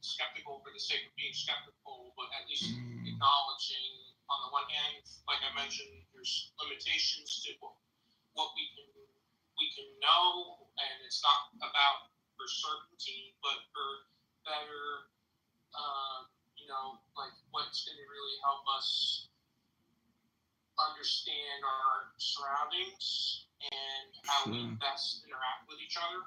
skeptical for the sake of being skeptical, but at least acknowledging, on the one hand, like I mentioned, there's limitations to what we can know, and it's not about for certainty, but for better, like what's going to really help us understand our surroundings and how we best interact with each other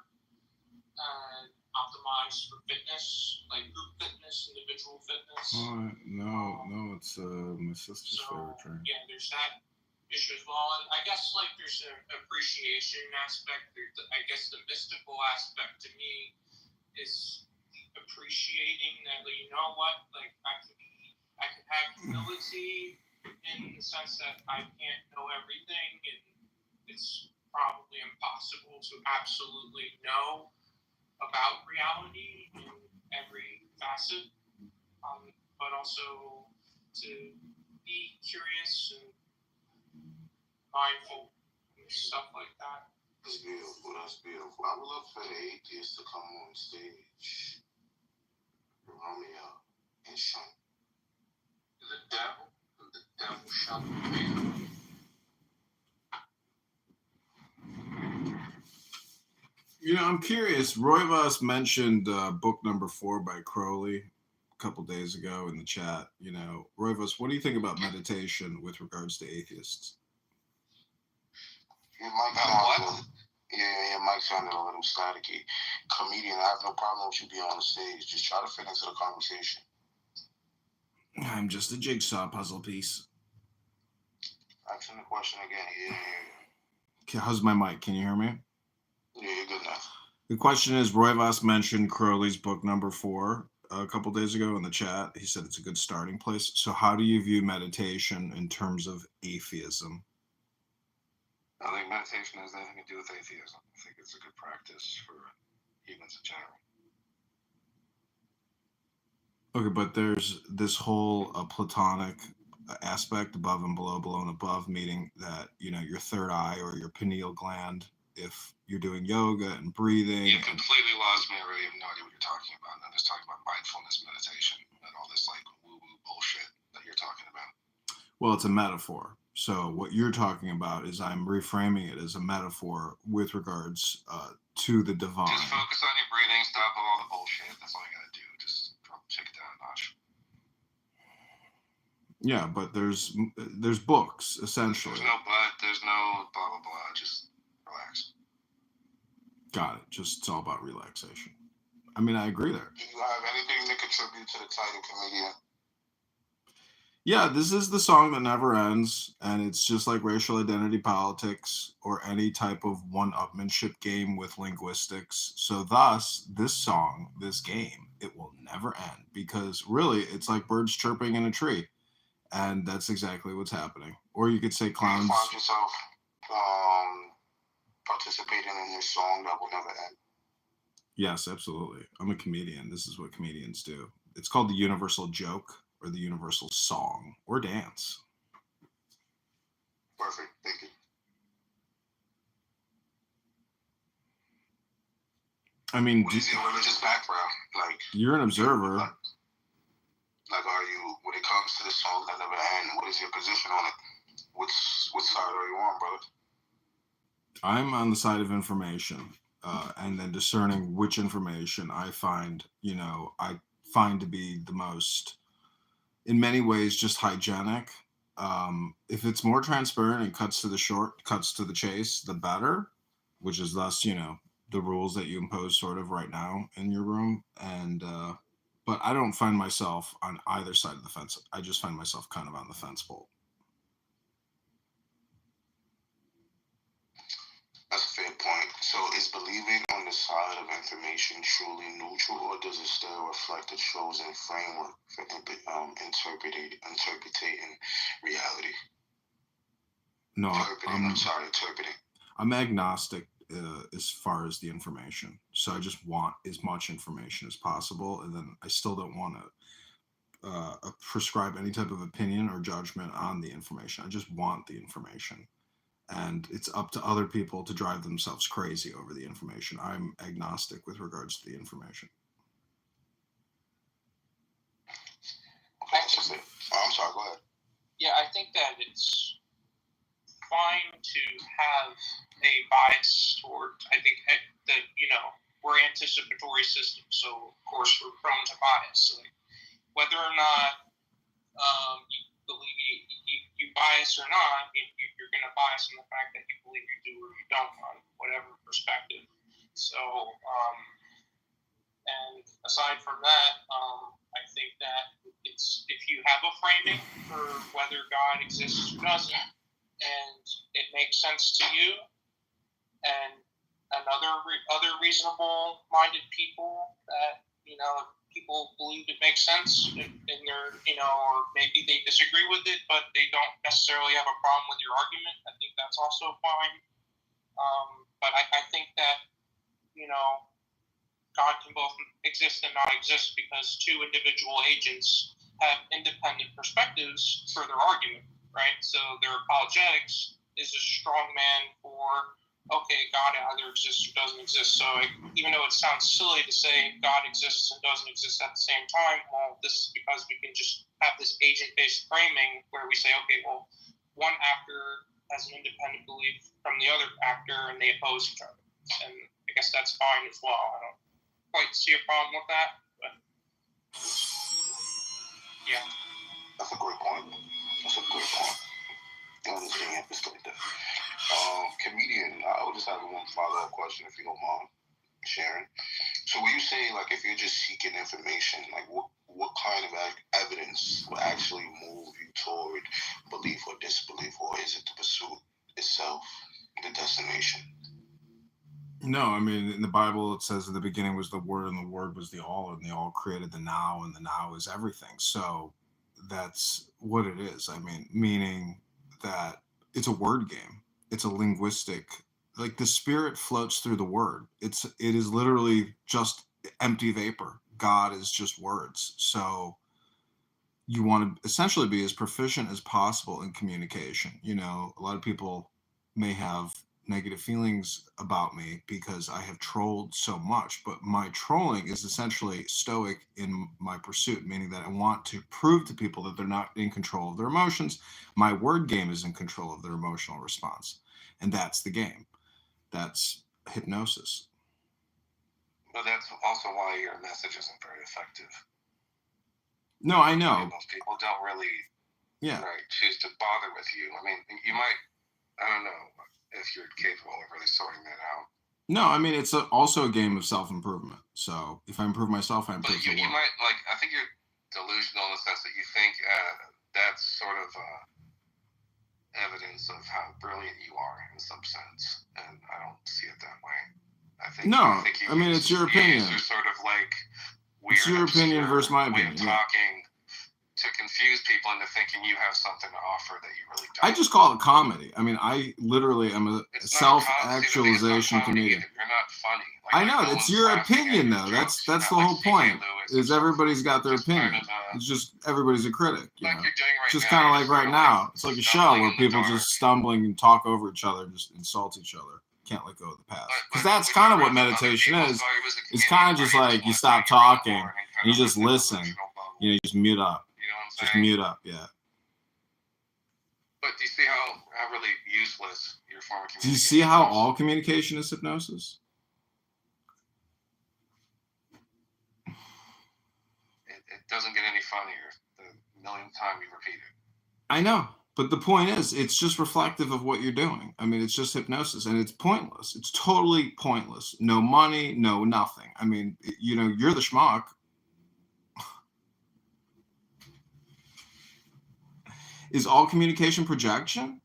and optimize for fitness, like group fitness, individual fitness. No, it's my sister's favorite drink. Yeah, there's that issue as well. And I guess like there's an appreciation aspect. I guess the mystical aspect to me is appreciating that, like, you know what, like I can have humility in the sense that I can't know everything, and it's probably impossible to absolutely know about reality in every facet, but also to be curious and mindful and stuff like that. That's beautiful. That's beautiful. I would love for the atheists to come on stage. Romeo and Sean. The devil shall be. I'm curious. Roivas mentioned book number 4 by Crowley a couple days ago in the chat. Roivas, what do you think about meditation with regards to atheists? Your mic sounded a little staticky. Comedian, I have no problem with you being on the stage. Just try to fit into the conversation. I'm just a jigsaw puzzle piece. Asking the question again. Yeah. How's my mic? Can you hear me? Yeah, you're good enough. The question is, Roivas mentioned Crowley's book number 4 a couple days ago in the chat. He said it's a good starting place. So how do you view meditation in terms of atheism? I think meditation has nothing to do with atheism. I think it's a good practice for humans in general. Okay, but there's this whole Platonic aspect, above and below and above, meaning that, your third eye or your pineal gland, if you're doing yoga and breathing. You completely lost me. I really have no idea what you're talking about. I'm just talking about mindfulness meditation and all this like woo-woo bullshit that you're talking about. Well, it's a metaphor. So what you're talking about is I'm reframing it as a metaphor with regards to the divine. Just focus on your breathing. Stop all the bullshit. That's all you got to do. Just take it down a notch. Yeah, but there's books, essentially. There's no but. There's no blah, blah, blah. Just relax. Got it. It's all about relaxation. I mean, I agree there. Do you have anything to contribute to the title, comedian? Yeah, this is the song that never ends, and it's just like racial identity politics or any type of one-upmanship game with linguistics. So thus, this song, this game, it will never end, because really, it's like birds chirping in a tree, and that's exactly what's happening. Or you could say clowns. You find yourself participating in this song that will never end? Yes, absolutely. I'm a comedian. This is what comedians do. It's called the universal joke, or the universal song, or dance. Perfect. Thank you. I mean, what is your religious background? Like, you're an observer. Like, are you, when it comes to the song that never end, what is your position on it? Which side are you on, brother? I'm on the side of information, and then discerning which information I find to be the most, in many ways, just hygienic. If it's more transparent and cuts to the chase, the better, which is thus, the rules that you impose sort of right now in your room. And, but I don't find myself on either side of the fence. I just find myself kind of on the fence pole. That's a fair point. So is believing on the side of information truly neutral, or does it still reflect the chosen framework for interpreting reality? No, interpreting. I'm agnostic as far as the information. So I just want as much information as possible, and then I still don't want to prescribe any type of opinion or judgment on the information. I just want the information. And it's up to other people to drive themselves crazy over the information. I'm agnostic with regards to the information. it's fine to have a bias toward, I think, we're anticipatory systems, so of course we're prone to bias. Like, whether or not you believe you bias or not, you're going to bias in the fact that you believe you do or you don't on whatever perspective. So, and aside from that, I think that it's, if you have a framing for whether God exists or doesn't, and it makes sense to you, and other reasonable minded people that people believe it makes sense in their or maybe they disagree with it, but they don't necessarily have a problem with your argument. I think that's also fine. But I think that God can both exist and not exist because two individual agents have independent perspectives for their argument, right? So their apologetics is a strong man for, okay, God either exists or doesn't exist. So even though it sounds silly to say God exists and doesn't exist at the same time, well, this is because we can just have this agent-based framing where we say, okay, well, one actor has an independent belief from the other actor and they oppose each other. And I guess that's fine as well. I don't quite see a problem with that, but yeah. That's a great point. I understand your perspective. Comedian, I would just have one follow-up question if you don't mind sharing. So when you say, like, if you're just seeking information, like what kind of evidence will actually move you toward belief or disbelief, or is it the pursuit itself, the destination? No, I mean, in the Bible, it says in the beginning was the Word, and the Word was the All, and the All created the Now, and the Now is everything. So that's what it is. I mean, meaning that it's a word game. It's a linguistic, like the Spirit floats through the Word. It is literally just empty vapor. God is just words. So you want to essentially be as proficient as possible in communication. A lot of people may have negative feelings about me because I have trolled so much, but my trolling is essentially stoic in my pursuit, meaning that I want to prove to people that they're not in control of their emotions. My word game is in control of their emotional response, and that's the game. That's hypnosis. But that's also why your message isn't very effective. No, I know. Most people don't really choose to bother with you. I mean, you might, I don't know if you're capable of really sorting that out. No, I mean, it's also a game of self-improvement. So if I improve myself, I improve the world. You might, I think you're delusional in the sense that you think that's sort of evidence of how brilliant you are in some sense. And I don't see it that way. I mean, it's your opinion. You're sort of like weird, it's your opinion versus my opinion. Talking to confuse people into thinking you have something to offer that you really don't. I just call it comedy. I mean, I literally am a self-actualization comedian. You're not funny. I know, it's your opinion, though. That's the whole point. Is everybody's got their opinion. It's just everybody's a critic. Like you're doing right just now. Kind of like right now. It's like a show where people just stumbling and talk over each other, just insult each other. Can't let go of the past. Because that's kind of what meditation is. It's kind of just like you stop talking and you just listen. You just mute up. Just mute up, yeah. But do you see how really useless your form of communication is? Do you see how all communication is hypnosis? It doesn't get any funnier the millionth time you repeat it. I know. But the point is, it's just reflective of what you're doing. I mean, it's just hypnosis, and it's pointless. It's totally pointless. No money, no nothing. I mean, you're the schmuck. Is all communication projection?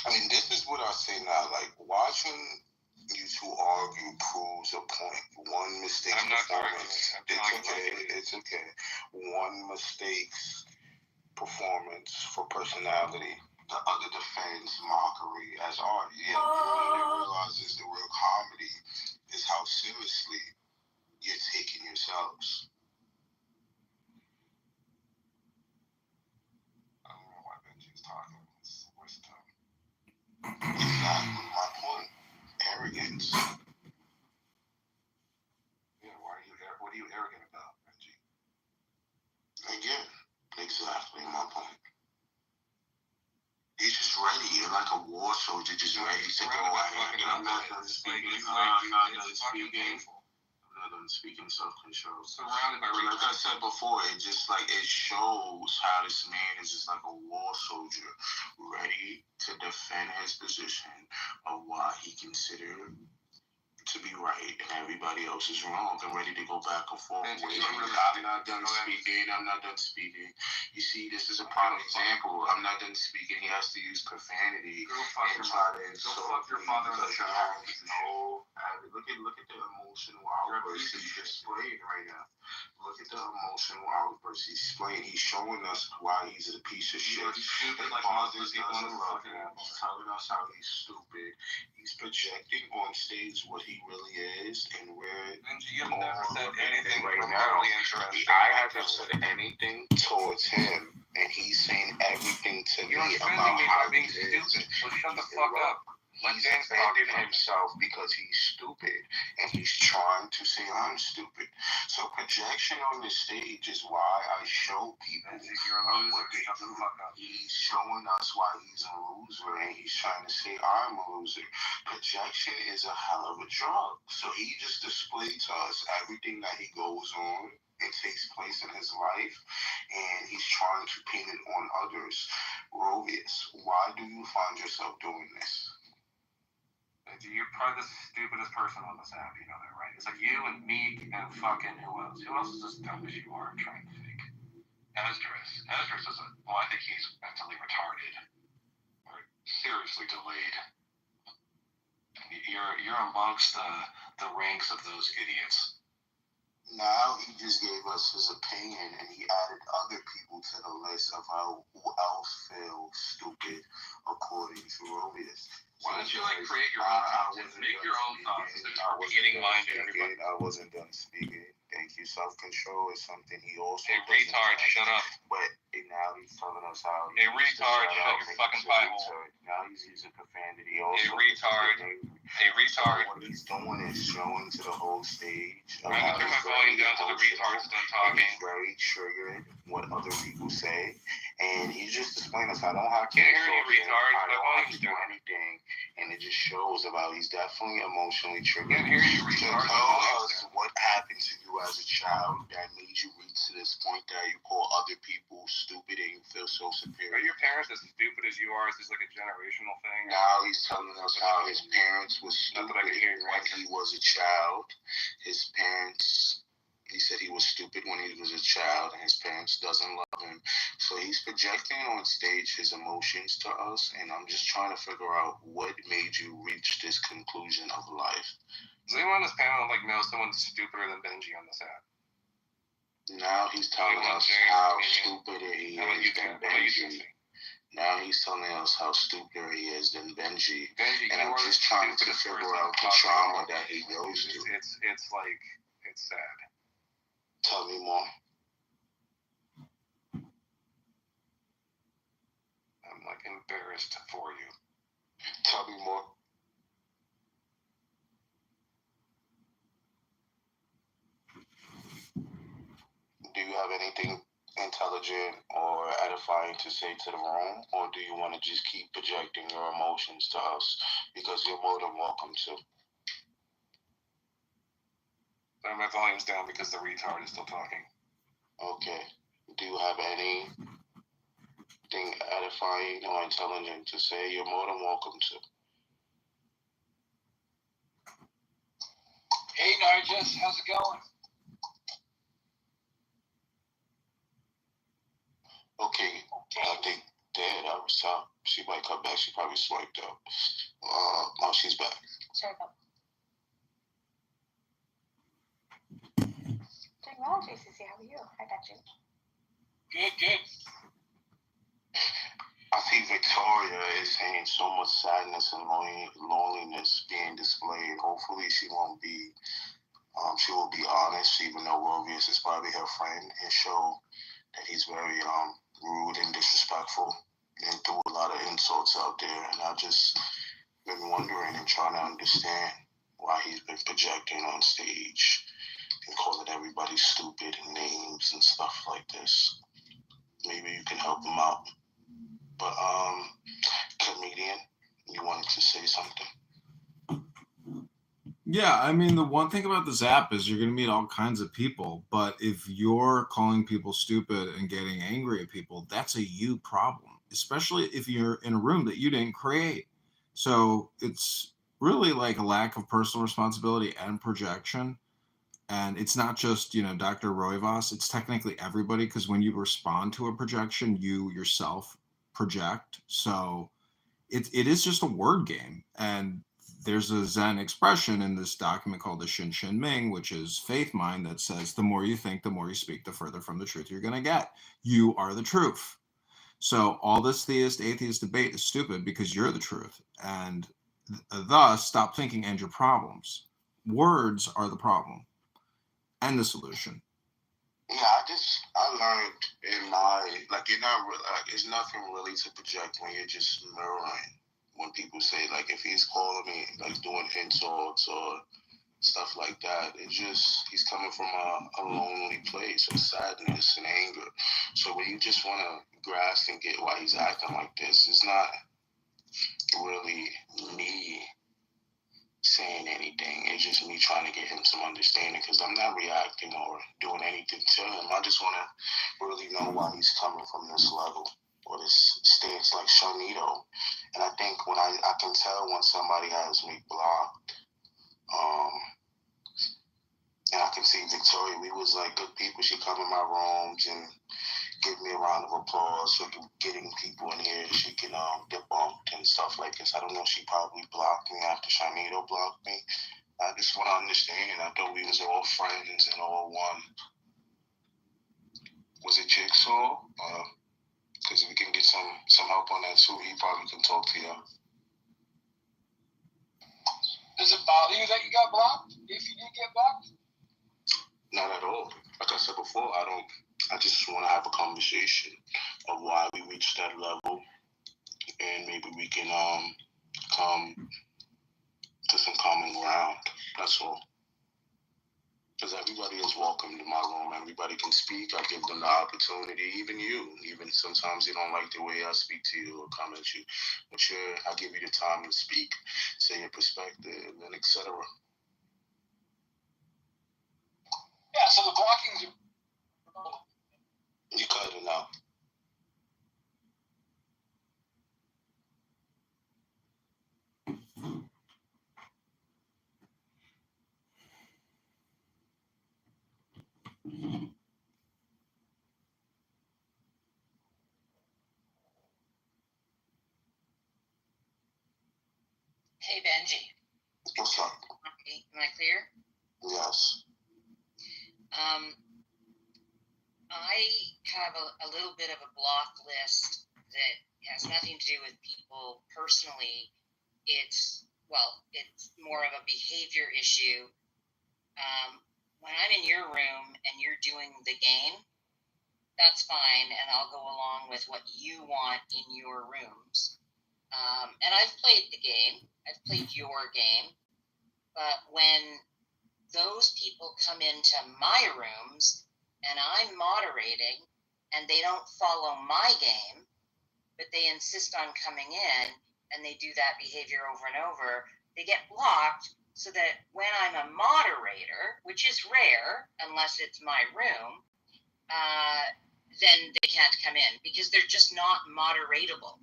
I mean, this is what I say now. Like, watching you two argue proves a point. One mistake's performance. It's okay. One mistake's performance for personality. The other defends mockery as art. Yeah, when they realizes the real comedy is how seriously you're taking yourselves. I don't know why Benji's talking. It's a waste of time. Exactly my point. Arrogance. Yeah, just ready to go ahead. I'm not done speaking. I'm not done speaking. I'm not done speaking. Self-control. Surrounded by Like I said before, it just like it shows how this man is just like a war soldier, ready to defend his position of why he considered to be right and everybody else is wrong and ready to go back and forth with it. I'm not done speaking. I'm not done speaking. You see, this is a prime example. I'm not done speaking. He has to use profanity and try to insult your me father in the because he shower. has no. Look at the emotional outburst he's displaying right now. Look at the emotional outburst he's displaying. He's showing us why he's a piece of shit. He's stupid His like father most people in doesn't the love fucking him. house. He's telling us how he's stupid. He's projecting on stage what he really is, and we're Benji, you've never said anything right now. remotely interesting. I haven't said anything towards him, and he's saying everything to You're me offending about me how by being he is. stupid. So shut the He's fuck up. He's offended himself because he's stupid, and he's trying to say I'm stupid. So projection on the stage is why I show people Benji, you're a loser. what they Shut the do. fuck up. He's showing us why he's a loser, and he's trying to say I'm a loser. Projection is a hell of a drug. So he just displayed to us everything that he goes on. It takes place in his life, and he's trying to paint it on others. Rovius, why do you find yourself doing this? Benji, you're probably the stupidest person on this app. You know that, right? It's like you and me and fucking who else? Who else is as dumb as you are trying to think? Esdras. Esdras is well, I think he's mentally retarded or seriously delayed. You're amongst the ranks of those idiots. Now he just gave us his opinion, and he added other people to the list of who else feels stupid according to Rovius. Why don't you create your own thoughts? Make your own thoughts instead of repeating mine to everybody. I wasn't done speaking. Thank you. Self-control is something he also Hey, doesn't retard, have. shut up. But now he's telling us how. Hey, retard, shut your fucking pie hole. Now he's using profanity. Also, Hey, retard. Hey, retard. What he's doing is showing to the whole stage. I'm gonna turn my volume down so the retard's done talking. He's very triggered what other people say, and he's just displaying us. I don't have to. Can't hear you, insult him. retard. I My don't have volume's to do down. anything, and it just shows about he's definitely emotionally triggered. Can't hear you, So retard. tell us what happened to you as a child that made you reach to this point that you call other people stupid and you feel so Are superior. your parents as stupid as you are? Is this like a generational thing? Now he's telling us how his parents were Not stupid that I can hear you. when he was a child. His parents, he said he was stupid when he was a child, and his parents doesn't love him. So he's projecting on stage his emotions to us, and I'm just trying to figure out what made you reach this conclusion of life. Does anyone on this panel know someone stupider than Benji on this app? Now he's telling Anyone, us James, how Benji? stupid he How about you, is than Ken? What about you, Benji. Jesse? Now he's telling us how stupid he is than Benji. Benji, And you I'm are the just trying to stupidest figure person out the talking trauma about that he this. goes to. It's sad. Tell me more. I'm embarrassed for you. Tell me more. Do you have anything intelligent or edifying to say to the room, or do you want to just keep projecting your emotions to us? Because you're more than welcome to. My volume's down because the retard is still talking. Okay. Do you have anything edifying or intelligent to say? You're more than welcome to. Hey, Nargis, how's it going? Okay, I think Dad, I was out. She might come back. She probably swiped out. Oh, she's back. Sorry about Doing well, JCC. How are you? I got you. Good. I see Victoria is saying so much sadness and loneliness being displayed. Hopefully she won't be, she will be honest, even though Rovius is probably her friend, and show that he's very rude and disrespectful and threw a lot of insults out there. And I've just been wondering and trying to understand why he's been projecting on stage and calling everybody stupid and names and stuff like this. Maybe you can help him out. But comedian, You wanted to say something. Yeah, I mean, the one thing about this app is you're going to meet all kinds of people, but if you're calling people stupid and getting angry at people, that's a you problem, especially if you're in a room that you didn't create. So it's really like a lack of personal responsibility and projection. And it's not just, Dr. Roivas, it's technically everybody, because when you respond to a projection, you yourself project. So it is just a word game. And there's a Zen expression in this document called the Shin Shin Ming, which is faith mind, that says the more you think, the more you speak, the further from the truth you're going to get. You are the truth. So all this theist atheist debate is stupid because you're the truth. And thus, stop thinking and your problems. Words are the problem and the solution. Yeah, I learned in my like you're not really it's nothing really to project when you're just mirroring. When people say like if he's calling me like doing insults or stuff like that, it's just he's coming from a lonely place of sadness and anger. So when you just want to grasp and get why he's acting like this, it's not really me saying anything. It's just me trying to get him some understanding because I'm not reacting or doing anything to him. I just want to really know why he's coming from this level or this stance like Sharnito. And I think when I can tell when somebody has me blocked, and I can see Victoria, we was like good people. She come in my rooms and give me a round of applause for getting people in here. She can debunk and stuff like this. I don't know. She probably blocked me after Sharnito blocked me. I just want to understand. I thought we was all friends and all one. Was it Jigsaw? Because we can get some help on that too. He probably can talk to you. Does it bother you that you got blocked? If you did get blocked? Not at all. Like I said before, I just want to have a conversation of why we reached that level, and maybe we can come to some common ground. That's all. Because everybody is welcome to my room. Everybody can speak. I give them the opportunity. Even you. Even sometimes you don't like the way I speak to you or come at you. But I give you the time to speak, say your perspective, and etc. Yeah, so the blocking's... You cut it out. Hey Benji. What's up? Okay, am I clear? Yes. I have a little bit of a block list that has nothing to do with people personally. It's more of a behavior issue. When I'm in your room and you're doing the game, that's fine, and I'll go along with what you want in your rooms. And I've played the game. I've played your game. But when those people come into my rooms and I'm moderating and they don't follow my game, but they insist on coming in and they do that behavior over and over, they get blocked so that when I'm a moderator, which is rare unless it's my room, then they can't come in because they're just not moderatable.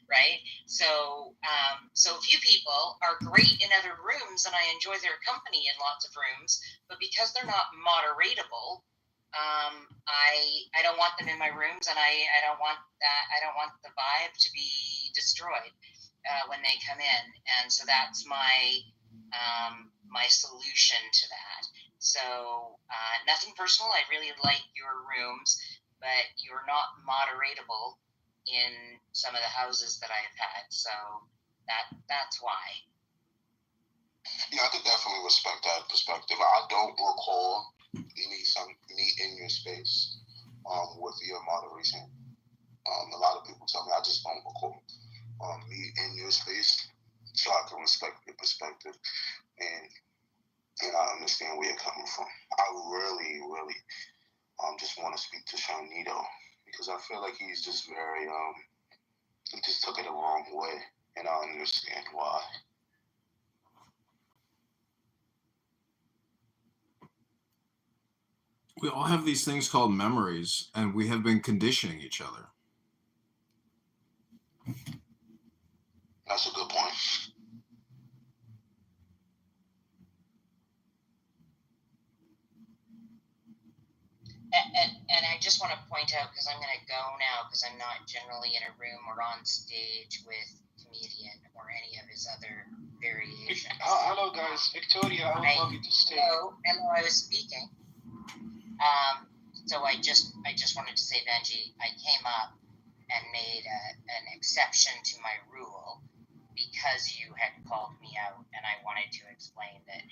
Right? So a few people are great in other rooms and I enjoy their company in lots of rooms, but because they're not moderatable, I don't want them in my rooms, and I don't want that. I don't want the vibe to be destroyed when they come in, and so that's my my solution to that. So nothing personal. I really like your rooms, but you're not moderatable in some of the houses that I've had, so that's why. Yeah, I could definitely respect that perspective. I don't recall me in your space with your moderation. A lot of people tell me I just don't recall me in your space, so I can respect your perspective and I understand where you're coming from. I really, really just want to speak to Sharnito because I feel like he's just very he just took it the wrong way. and I understand why. We all have these things called memories, and we have been conditioning each other. That's a good point. And I just want to point out, because I'm going to go now, because I'm not generally in a room or on stage with comedian or any of his other variations. Hello, guys. Victoria, I would love you to stay. Hello, I was speaking. So I just wanted to say, Benji, I came up and made an exception to my rule because you had called me out, and I wanted to explain that,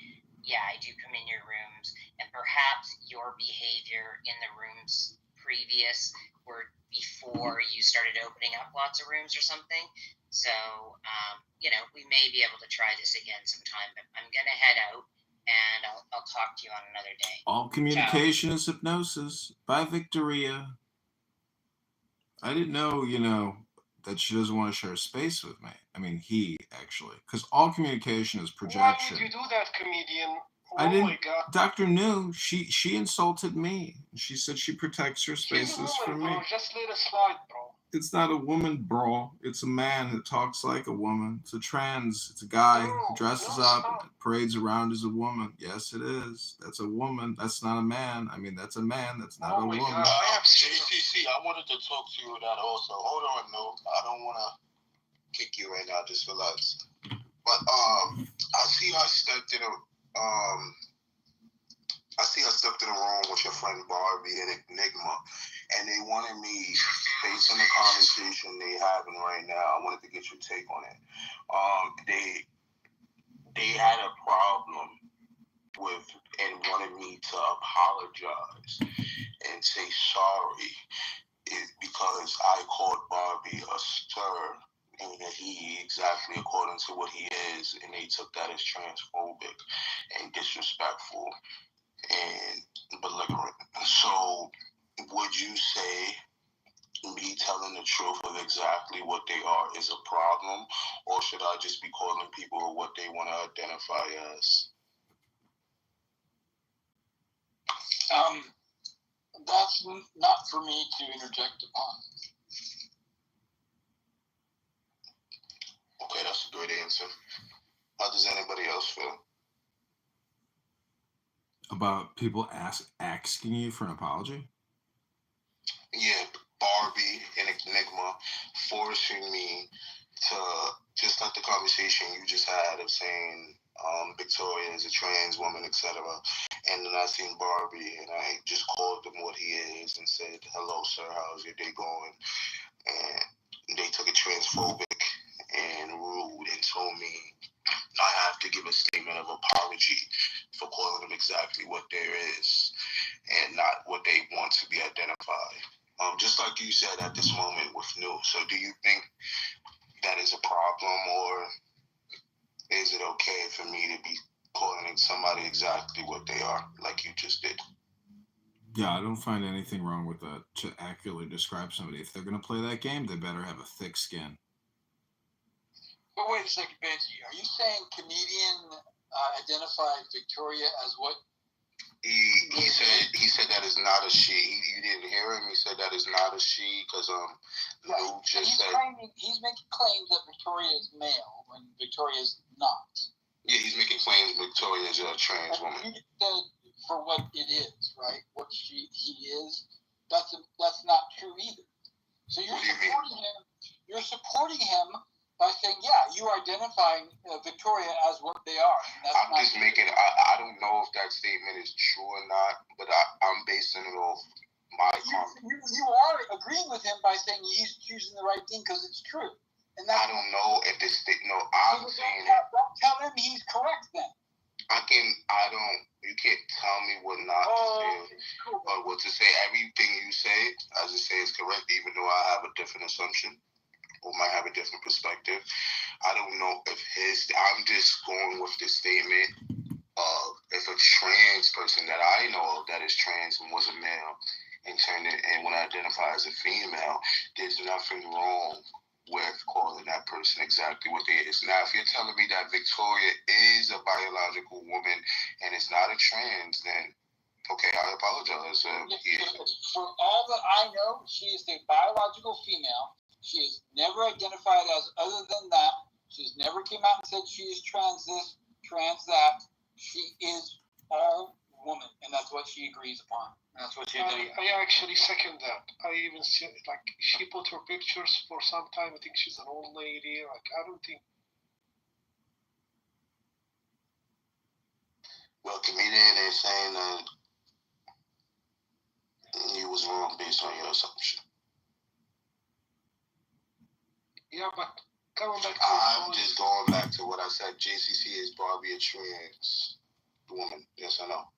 yeah, I do come in your rooms, and perhaps your behavior in the rooms previous were before you started opening up lots of rooms or something. So, we may be able to try this again sometime, but I'm going to head out, and I'll talk to you on another day. All communication is hypnosis. Bye, Victoria. I didn't know, that she doesn't want to share space with me. I mean, he, actually. Because all communication is projection. Why would you do that, comedian? I Oh didn't. my God. Dr. New, she insulted me. She said she protects her She's a spaces woman, from me. bro. Just let it slide, bro. It's not a woman, bro. It's a man that talks like a woman. It's a trans. It's a guy who dresses up and parades around as a woman. Yes, it is. That's a woman. That's not a man. I mean, that's a man. That's not a woman. I have JCC. I wanted to talk to you about also. Hold on, no. I don't want to kick you right now. Just relax. But I see I stepped in a room with your friend Barbie and Enigma, and they wanted me, based on the conversation they having right now, I wanted to get your take on it. They had a problem with and wanted me to apologize and say sorry because I called Barbie a stir, and that he exactly according to what he is, and they took that as transphobic and disrespectful and belligerent. So would you say me telling the truth of exactly what they are is a problem, or should I just be calling people what they want to identify as? That's not for me to interject upon. Okay, that's a great answer. How does anybody else feel? About people asking you for an apology? Yeah, Barbie and Enigma forcing me to, just like the conversation you just had of saying Victoria is a trans woman, etc. And then I seen Barbie and I just called him what he is and said, hello, sir, how's your day going? And they took it transphobic and rude and told me I have to give a statement of apology for calling them exactly what there is and not what they want to be identified. Just like you said at this moment with New. So do you think that is a problem, or is it okay for me to be calling somebody exactly what they are, like you just did? Yeah, I don't find anything wrong with that, to accurately describe somebody. If they're going to play that game, they better have a thick skin. But wait a second, Benji. Are you saying comedian identified Victoria as what? He said that is not a she. You didn't hear him. He said that is not a she because Lou just said he's making claims that Victoria is male when Victoria is not. Yeah, he's making claims Victoria is a trans woman. He said for what it is, right? What he is. That's not true either. So you're supporting him by saying, yeah, you are identifying Victoria as what they are. I'm just making. I don't know if that statement is true or not, but I'm basing it off my comment. You are agreeing with him by saying he's choosing the right thing because it's true. And I don't know if this thing. No, I'm saying it. Don't tell him he's correct then. You can't tell me what not to say or what to say. Everything you say, as you say, is correct, even though I have a different assumption or might have a different perspective. I don't know if I'm just going with the statement of if a trans person that I know of that is trans and was a male and turned it and when I identify as a female, there's nothing wrong with calling telling that person exactly what they is. Now, if you're telling me that Victoria is a biological woman and it's not a trans, then okay, I apologize. For all that I know, she is a biological female. She is never identified as other than that. She's never came out and said she is trans this, trans that. She is all woman, and that's what she agrees upon. And that's what she did. I actually second that. I even see, like, she put her pictures for some time. I think she's an old lady. Like, I don't think. Well, comedian is saying that you was wrong based on your assumption. Yeah, but coming back to I'm just going back to what I said. JCC is Barbie a trans woman? Yes or no?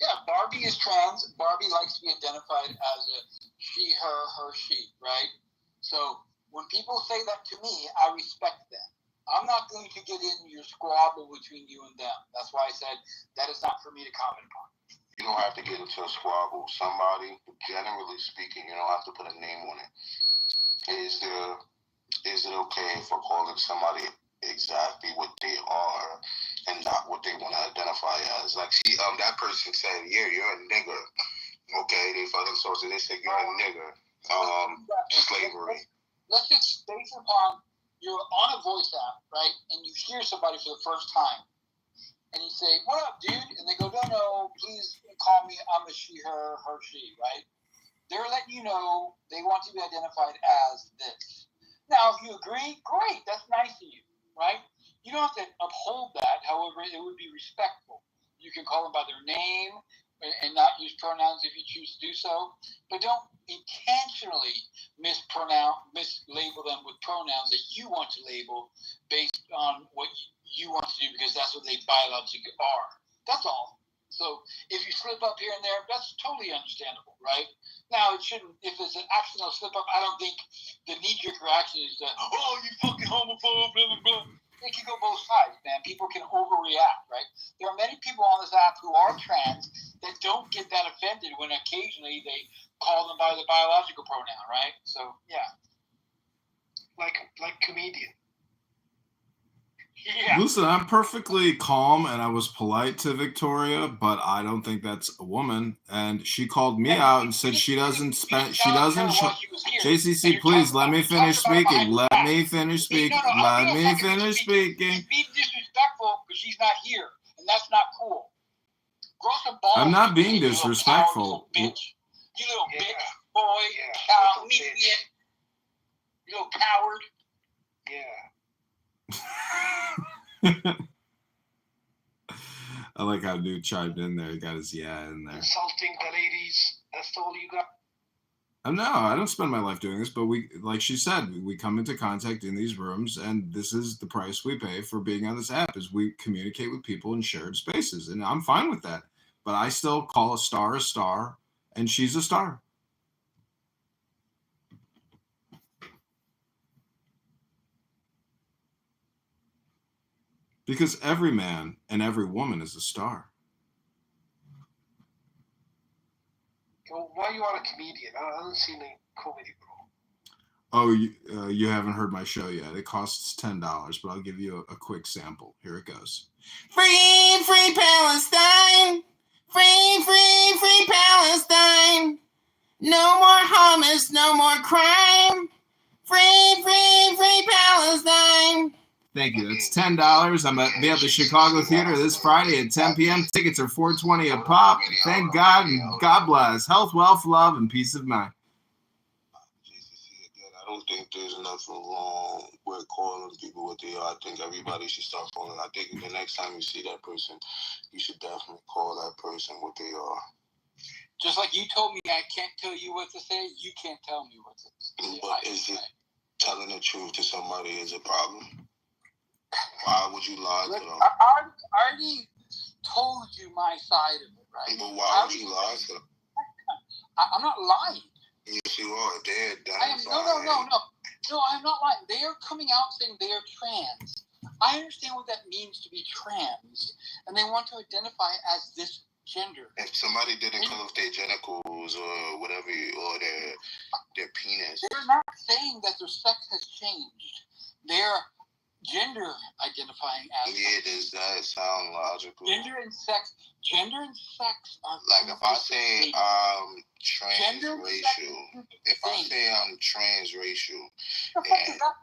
Yeah, Barbie is trans. Barbie likes to be identified as a she, her, she, right? So when people say that to me, I respect that. I'm not going to get in your squabble between you and them. That's why I said that is not for me to comment upon. You don't have to get into a squabble. Somebody, generally speaking, you don't have to put a name on it. Is it okay for calling somebody exactly what they are and not what they want to identify as? Like that person said, yeah, you're a nigger. Okay, they fucking source it. They said you're a nigger. Slavery. Let's just base upon you're on a voice app, right? And you hear somebody for the first time. And you say, what up, dude? And they go, no, please call me, I'm a she, her, she, right? They're letting you know they want to be identified as this. Now, if you agree, great, that's nice of you, right? You don't have to uphold that. However, it would be respectful. You can call them by their name and not use pronouns if you choose to do so. But don't intentionally mislabel them with pronouns that you want to label based on what you want to do because that's what they biologically are. That's all. So if you slip up here and there, that's totally understandable, right? Now, it shouldn't, if it's an accidental slip up, I don't think the knee-jerk reaction is that, oh, you fucking homophobe, blah, blah, blah. It can go both sides, man. People can overreact, right? There are many people on this app who are trans that don't get that offended when occasionally they call them by the biological pronoun, right? So, yeah. Like comedian. Yeah. Listen, I'm perfectly calm and I was polite to Victoria, but I don't think that's a woman. And she called me out and said she doesn't spend, she doesn't. JCC, please let me finish speaking. Let me finish speaking. Let me finish speaking. She's being disrespectful because she's not here, and that's not cool. Grow some balls. I'm not being disrespectful. You little bitch, boy, cow, idiot, you little coward. Yeah. I like how dude chimed in there. He got his yeah in there. Insulting the ladies. That's all you got. No, I don't spend my life doing this, but we, like she said, we come into contact in these rooms, and this is the price we pay for being on this app, is we communicate with people in shared spaces, and I'm fine with that. But I still call a star, and she's a star. Because every man and every woman is a star. Well, why you are a comedian? I don't see any comedy, bro. Oh, you haven't heard my show yet. It costs $10, but I'll give you a quick sample. Here it goes. Free, free Palestine. Free, free, free Palestine. No more hummus, no more crime. Free, free, free Palestine. Thank you. It's $10. I'm at the Chicago Theater this Friday at 10 p.m. Tickets are $4.20 a pop. Thank God and God bless. Health, wealth, love, and peace of mind. I don't think there's nothing wrong with calling people what they are. I think everybody should start calling. I think the next time you see that person, you should definitely call that person what they are. Just like you told me I can't tell you what to say, you can't tell me what to say. But is it telling the truth to somebody is a problem? Why would you lie to them? I already told you my side of it, right? But why would you lie to them? I'm not lying. Yes, you are. They're No, I'm not lying. They are coming out saying they are trans. I understand what that means to be trans, and they want to identify as this gender. If somebody didn't come with their genitals or whatever, or their penis. They're not saying that their sex has changed. they're gender identifying as. Yeah, does that sound logical? Gender and sex are Like if I say Gender and transracial, if I say I'm transracial, What the fuck is and that?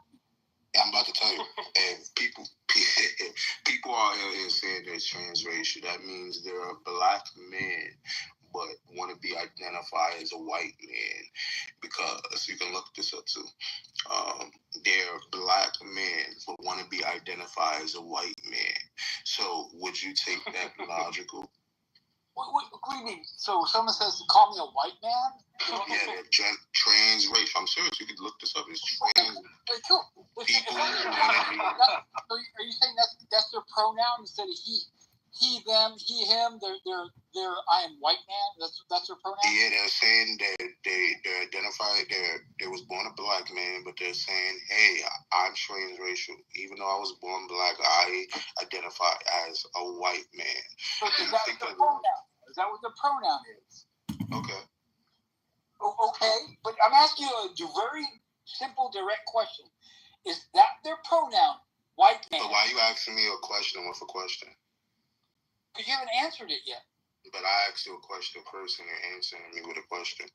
I'm about to tell you, and people out here saying they're transracial, that means they're a black man but want to be identified as a white man, because you can look this up too. They're black men but want to be identified as a white man. So would you take that logical? What do you mean? So someone says, call me a white man? Yeah, they're transracial. I'm serious. You could look this up. It's trans. Wait, cool. People So are you saying that's their pronoun instead of he, them, he, him? They're I am white man. That's their pronoun. Yeah, they're saying that they're identified. They was born a black man, but they're saying, hey, I'm transracial. Even though I was born black, I identify as a white man. So is that the pronoun? Is that what the pronoun is? Okay. Okay, but I'm asking you a very simple, direct question. Is that their pronoun, white man? But why are you asking me a question with a question? Because you haven't answered it yet. But I asked you a question first, and you're answering me with a question.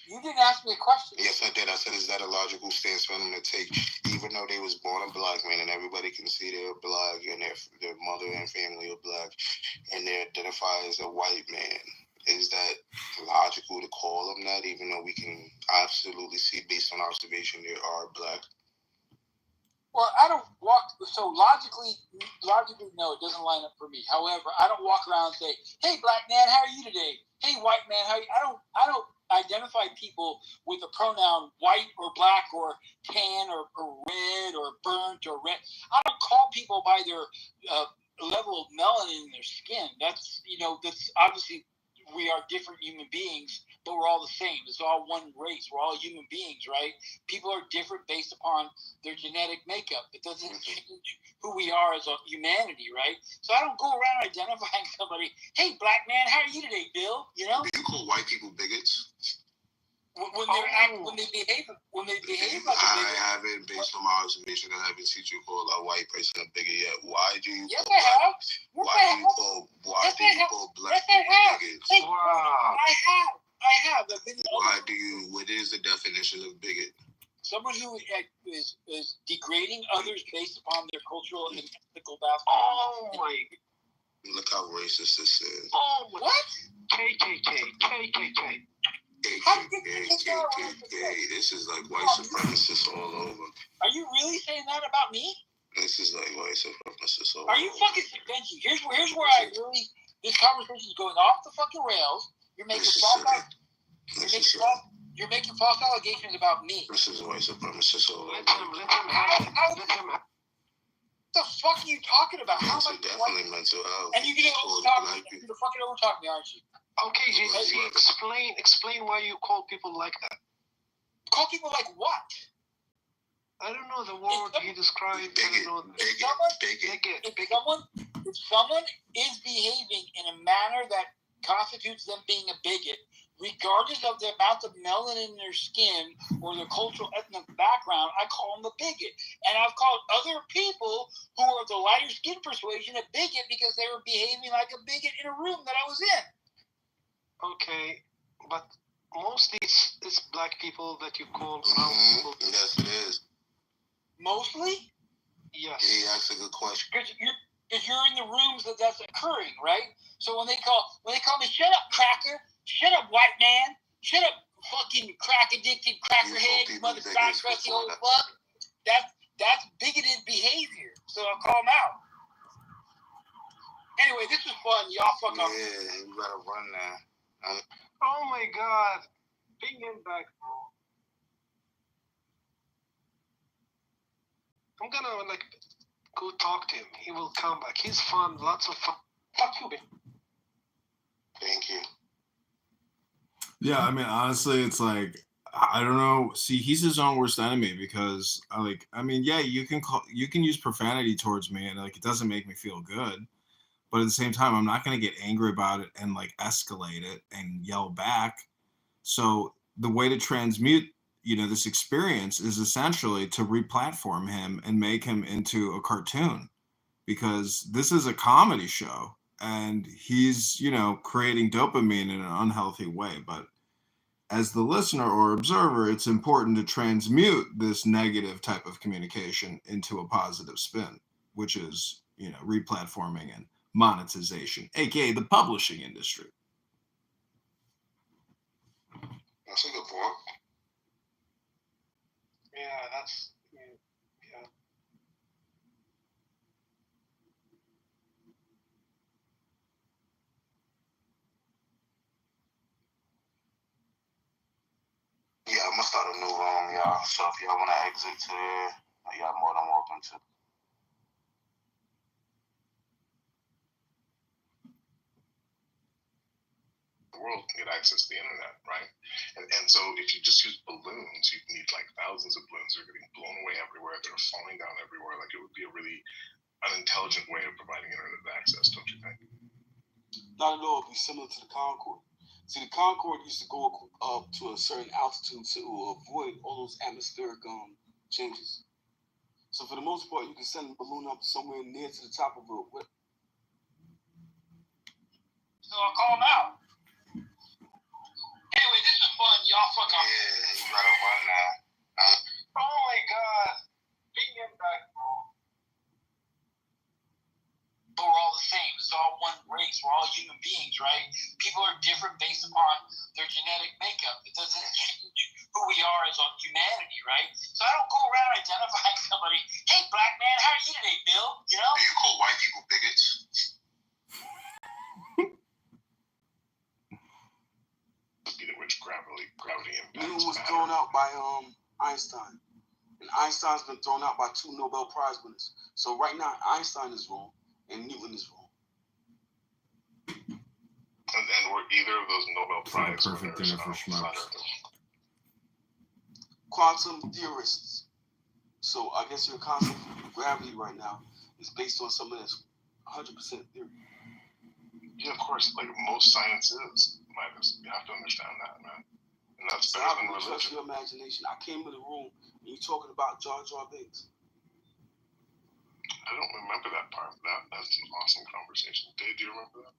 You didn't ask me a question. Yes, I did. I said, is that a logical stance for them to take, even though they was born a black man and everybody can see they're black and their mother and family are black and they identify as a white man? Is that logical to call them that, even though we can absolutely see based on observation they are black? Well, I don't walk, so logically, no, it doesn't line up for me. However, I don't walk around and say, hey, black man, how are you today? Hey, white man, how are you? I don't identify people with the pronoun white or black or tan or red or burnt or red. I don't call people by their level of melanin in their skin. That's obviously we are different human beings, but we're all the same. It's all one race. We're all human beings, right? People are different based upon their genetic makeup. It doesn't change who we are as a humanity, right? So I don't go around identifying somebody, hey, black man, how are you today, Bill? You know? Do you call white people bigots? When they behave like a bigot. I haven't, based on my observation, I haven't seen you call a white person a bigot yet. Why do you Yes, call I have. why do you call black people bigots? Hey, wow. I have. What is the definition of bigot? Someone who is degrading others based upon their cultural and ethical background. Oh my! Look how racist this is. Oh my. What? KKK. This is like white supremacists all over. Are you really saying that about me? This is like white supremacists all over. Are you fucking Benji? Here's where I really this conversation is going off the fucking rails. You're making you're making false allegations about me. This is white supremacists all over. Let him have it. What the fuck are you talking about? How This am is I definitely mental health. And you're gonna fucking overtalk me, aren't you? Okay, JC, explain why you call people like that. Call people like what? I don't know the word he described. Bigot. If someone is behaving in a manner that constitutes them being a bigot, regardless of the amount of melanin in their skin or their cultural ethnic background, I call them a bigot. And I've called other people who are of the lighter skin persuasion a bigot because they were behaving like a bigot in a room that I was in. Okay, but mostly it's black people that you call brown people. Yes, it is. Mostly? Yes. Yeah, that's a good question. Because you're in the rooms that's occurring, right? So when they call me, shut up, cracker, shut up, white man, shut up, fucking crack addicted, crackerhead, you mother fat crusty old fuck. That's bigoted behavior. So I'll call them out. Anyway, this was fun. Y'all fuck off. Yeah, you gotta run now. Oh my god. Bring him back, bro. I'm gonna go talk to him. He will come back. He's fun, lots of fun. Fuck you, man. Thank you. Yeah, I mean, honestly, it's like I don't know. See, he's his own worst enemy because, yeah, you can use profanity towards me, and it doesn't make me feel good. But at the same time, I'm not gonna get angry about it and escalate it and yell back. So the way to transmute this experience is essentially to replatform him and make him into a cartoon, because this is a comedy show and he's, creating dopamine in an unhealthy way. But as the listener or observer, it's important to transmute this negative type of communication into a positive spin, which is, replatforming and monetization, aka the publishing industry. That's a good point. Yeah, that's yeah. Yeah, I'm gonna start a new room, y'all. So if y'all wanna exit to there, y'all more than welcome to. The world can get access to the internet, right? And so if you just use balloons, you need like thousands of balloons. They're getting blown away everywhere. They're falling down everywhere. Like it would be a really unintelligent way of providing internet access, don't you think? Not at all. It'd be similar to the Concorde. See, the Concorde used to go up to a certain altitude to avoid all those atmospheric changes. So for the most part, you can send a balloon up somewhere near to the top of a. So I'll call him out. Anyway, this is fun. Y'all fuck off. Yeah, you gotta run now. Oh my god. Being him back. We're all the same. It's all one race. We're all human beings, right? People are different based upon their genetic makeup. It doesn't change who we are as a humanity, right? So I don't go around identifying somebody. Hey, black man, how are you today, Bill? You know? Do you call white people bigots? Which gravity impacts. Newton was thrown out by Einstein, and Einstein's been thrown out by 2 Nobel Prize winners. So right now, Einstein is wrong and Newton is wrong. And were either of those Nobel Prize Perfect winners dinner for schmucks. Quantum theorists. So I guess your concept of gravity right now is based on something that's 100% theory. Yeah, of course. Like most science is, Midas. You have to understand that, man. And that's better than Trust religion. your imagination. I came in the room and you're talking about Jar Jar Binks. I don't remember that part. That's an awesome conversation. Dave, do you remember that?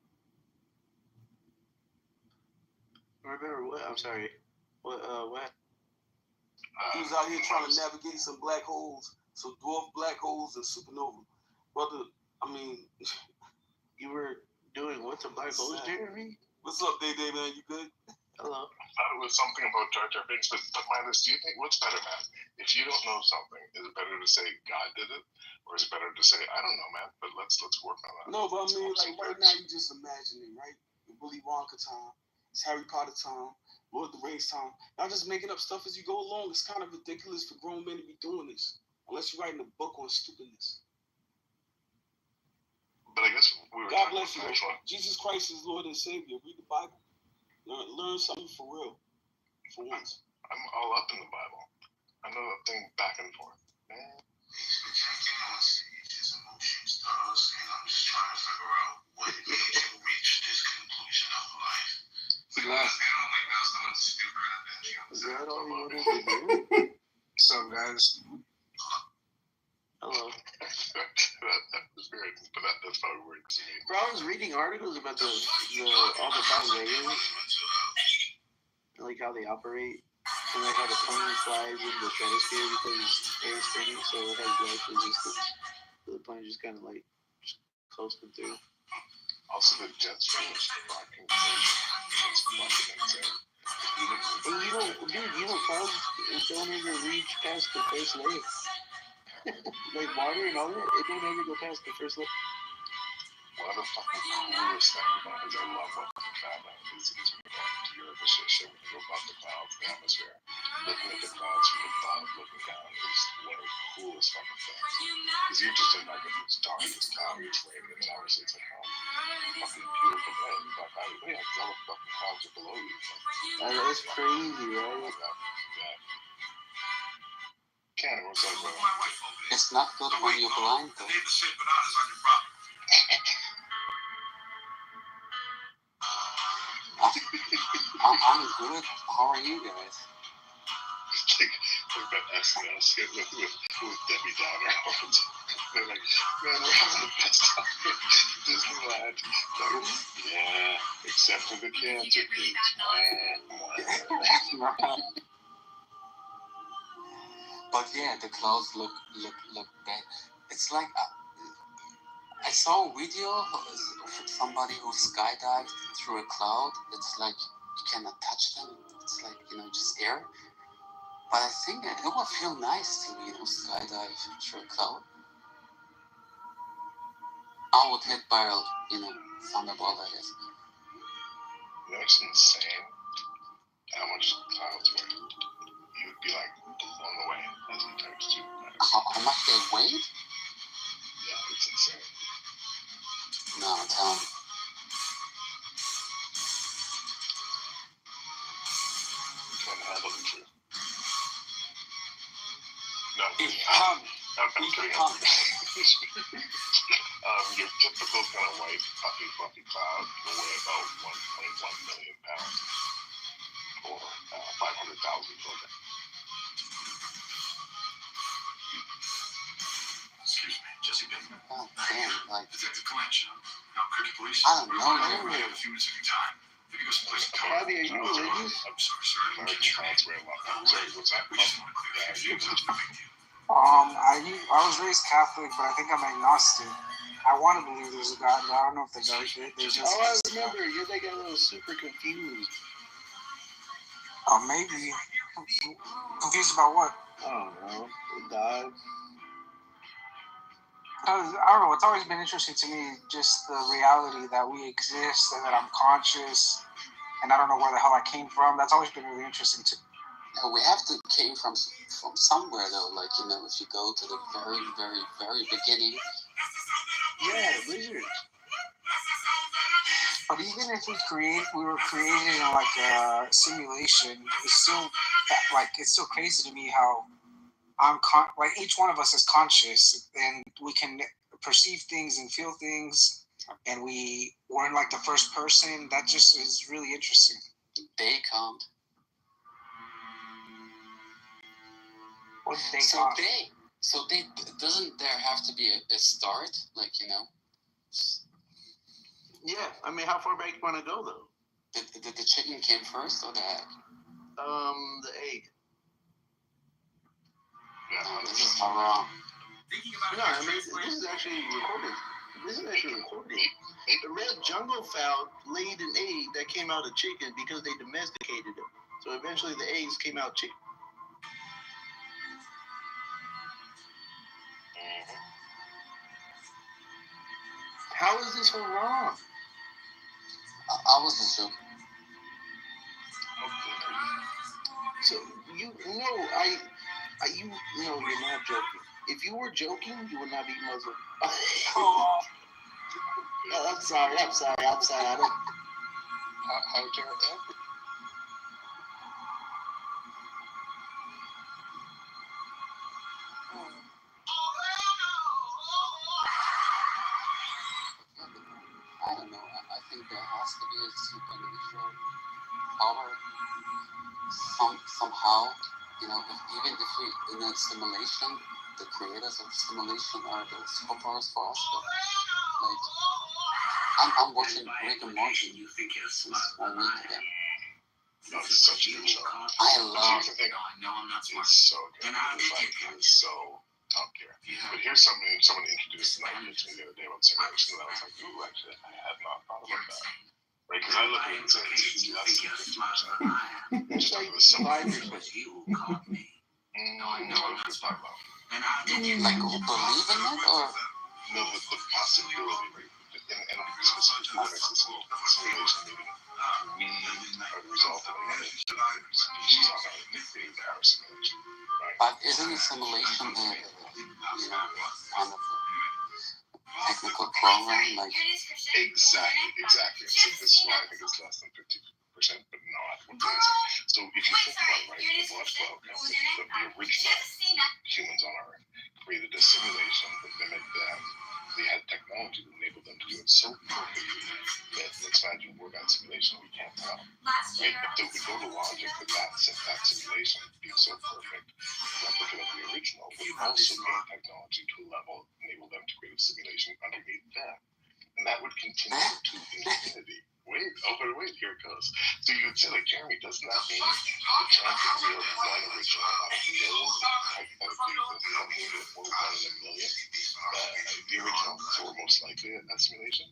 Remember what? I'm sorry. What? He was out here trying to navigate some black holes, some dwarf black holes and supernova. Brother, I mean, you were doing what to black holes, Jeremy? What's up, Day, man? You good? Hello. I thought it was something about Jar Jar Binks, but Midas, do you think what's better, man? If you don't know something, is it better to say God did it, or is it better to say I don't know, man? But let's work on that. No, but I mean, like right now, you just imagining, right? Willy Wonka time, it's Harry Potter time, Lord of the Rings time. Y'all just making up stuff as you go along. It's kind of ridiculous for grown men to be doing this, unless you're writing a book on stupidness. But I guess we were God talking bless you. about Jesus Christ is Lord and Savior. Read the Bible. Learn something for real. For once. I'm all up in the Bible. I know that thing back and forth. He's projecting on stage his emotions to us, and I'm just trying to figure out what made you reach this conclusion of life. He lost. Is that all you wanted to do? So, guys. Hello. that was weird, but that's probably weird. Bro, I was reading articles about the all the flying aliens, like how they operate, and like how the plane flies in the stratosphere because air is spinning, so it has life resistance. So the plane just kind of like coasting through. Also, the jet stream is fucking crazy. It's fucking insane. And you don't fall and don't ever reach past the first layer. Like water and all that, it don't ever go past the first layer. One of the fucking coolest things, man, is I love what the traveling is when you go to Europe or shit, when you go above the clouds, the atmosphere, looking at the clouds from above, looking down, is one of the coolest fucking things. Because you're just in like, it's dark, it's cloudy, it's raining, and obviously it's like, oh, fucking beautiful day. In fact, because all the fucking clouds are below you. That's crazy, right? Yeah. Cannon, what's up, brother? It's not good when you're blind, though. I'm good. How are you guys? like that SNL skit with Debbie Downer. They're like, man, we're having the best time at Disneyland. Like, yeah, except for the cancer kids. But yeah, the clouds look bad. It's like I saw a video of somebody who skydived through a cloud. It's like you cannot touch them. It's like, just air. But I think it would feel nice to, skydive through a cloud. I would hit by a, thunderbolt, I guess. That's insane. How much clouds weigh? You would be like blown away as he types too. How much they weigh? Yeah, it's insane. No, tell me. You can't handle the truth. No, I'm kidding. Your typical kind of white, fluffy cloud will weigh about 1.1 million pounds, or 500,000 kilograms. Excuse me, Jesse Pinkman. Oh, damn, like... Detective Comanche. Now, Cricket Police. I don't know. We have a few minutes of your time. If you go someplace to talk. Abby, are you religious? I'm sorry, sir. I didn't catch your name. Sorry, what's that? We just want to clear a few things up. No big deal. I was raised Catholic, but I think I'm agnostic. I want to believe there's a God, but I don't know if they go. They just. Oh, I remember. You're like a little super confused. Oh, maybe. Confused about what? I don't know. God. I don't know. It's always been interesting to me, just the reality that we exist and that I'm conscious, and I don't know where the hell I came from. That's always been really interesting to me. No, we have to came from somewhere though. Like, if you go to the very, very, very beginning. Yeah, lizards. But even if we were created in like a simulation, it's still crazy to me how like each one of us is conscious and we can perceive things and feel things, and we're in like the first person. That just is really interesting. They can't. What did they So doesn't there have to be a start? Like, Yeah, I mean, how far back do you want to go, though? Did the chicken came first or the egg? The egg. No, this is all wrong. No, I mean, this is actually recorded. The red jungle fowl laid an egg that came out of chicken because they domesticated it. So eventually the eggs came out chicken. How is this so wrong? I was just joking. So you know, you're not joking. If you were joking, you would not be Muslim. Oh, I'm sorry. I don't. How dare ever? I don't know. I think there has to be a supernatural power somehow. Even if we in a simulation, the creators of simulation are the superpowers for us. But, like, I'm watching Rick and Morty since 1 week again. It's such a good show. I love it. It's so good. It's so top tier. But here's something someone introduced and I mentioned the other day about simulation, and I was like, ooh, actually, I had not thought about that. Right? Because I look at it and say it's less than 50%. Just talking about the simulation. Like, who believe in it, or? No, the possibility. And specifically when it's a simulation, meaning we are the result of another species on our simulation. Right? But isn't a simulation kind of a technical program? Like, exactly. So this is why I think it's less than 50%, but not what they say. So if you think about it, right, the blood flow, the original humans on Earth created a simulation that mimicked them. They had technology that enabled them to do it so perfectly myth. Let's imagine we're that simulation. We can't tell. Right? But if we go to logic that simulation being so perfect, replicate of the original, would also gain technology to a level, enable them to create a simulation underneath them. And that would continue to infinity. Wait, here it goes. So you would say, like, Jeremy, doesn't that mean the chance that we are one original out of millions, hypothetically, we're one in a million, the original, so we're most likely at that simulation?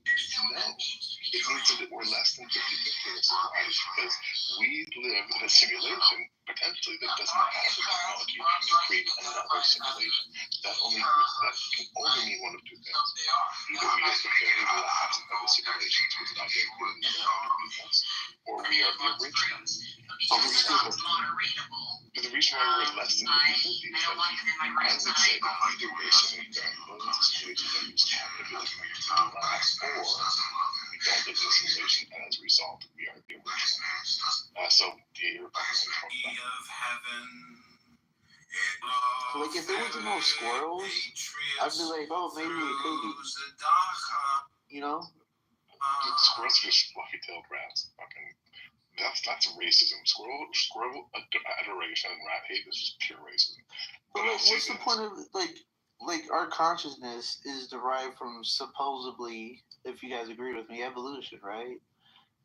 No. It means that we're less than 50-50 in this life because we live in a simulation, potentially, that doesn't have the technology to create another simulation. That can only mean one of two things. Either we are the very last of the simulations with not yet created another defense, or we are the original. So but the reason why we're less than 50-50 is that I would say that either we're assuming there are millions of simulations that just happen to be like the last, or we don't live in a simulation, and as a result, we are the original. So you're like if there was no squirrels, I'd be like, oh, maybe it could be. You know? Squirrels are just fluffy-tailed rats. Fucking, that's racism. Squirrel adoration and rat hate is just pure racism. But like, what's the point of like our consciousness is derived from supposedly, if you guys agree with me, evolution, right?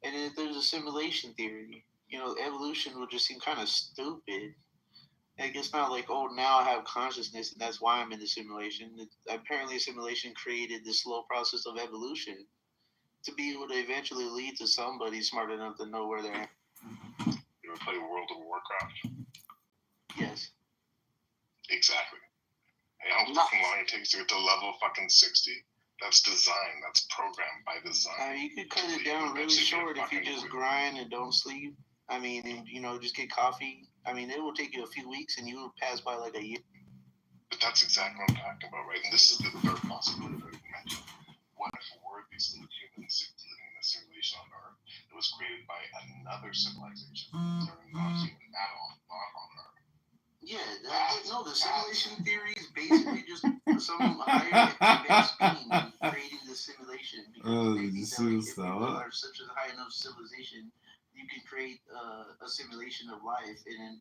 And if there's a simulation theory, you know, evolution would just seem kind of stupid. Like, it's not like, oh, now I have consciousness and that's why I'm in the simulation. Apparently, a simulation created this slow process of evolution to be able to eventually lead to somebody smart enough to know where they're at. You ever play World of Warcraft? Yes. Exactly. And how fucking long it takes to get to level fucking 60? That's design. That's programmed by design. You could cut it down really short if you just grind and don't sleep. I mean, and, you know, just get coffee. I mean, it will take you a few weeks and you will pass by like a year. But that's exactly what I'm talking about, right? And this is the third possibility that we mentioned. What if we're these little humans living in a simulation on Earth that was created by another civilization that are not human at all, not on Earth? Yeah, the simulation theory is basically just some higher advanced being creating the simulation because they think that like, if people are such a high enough civilization, you can create a simulation of life, and then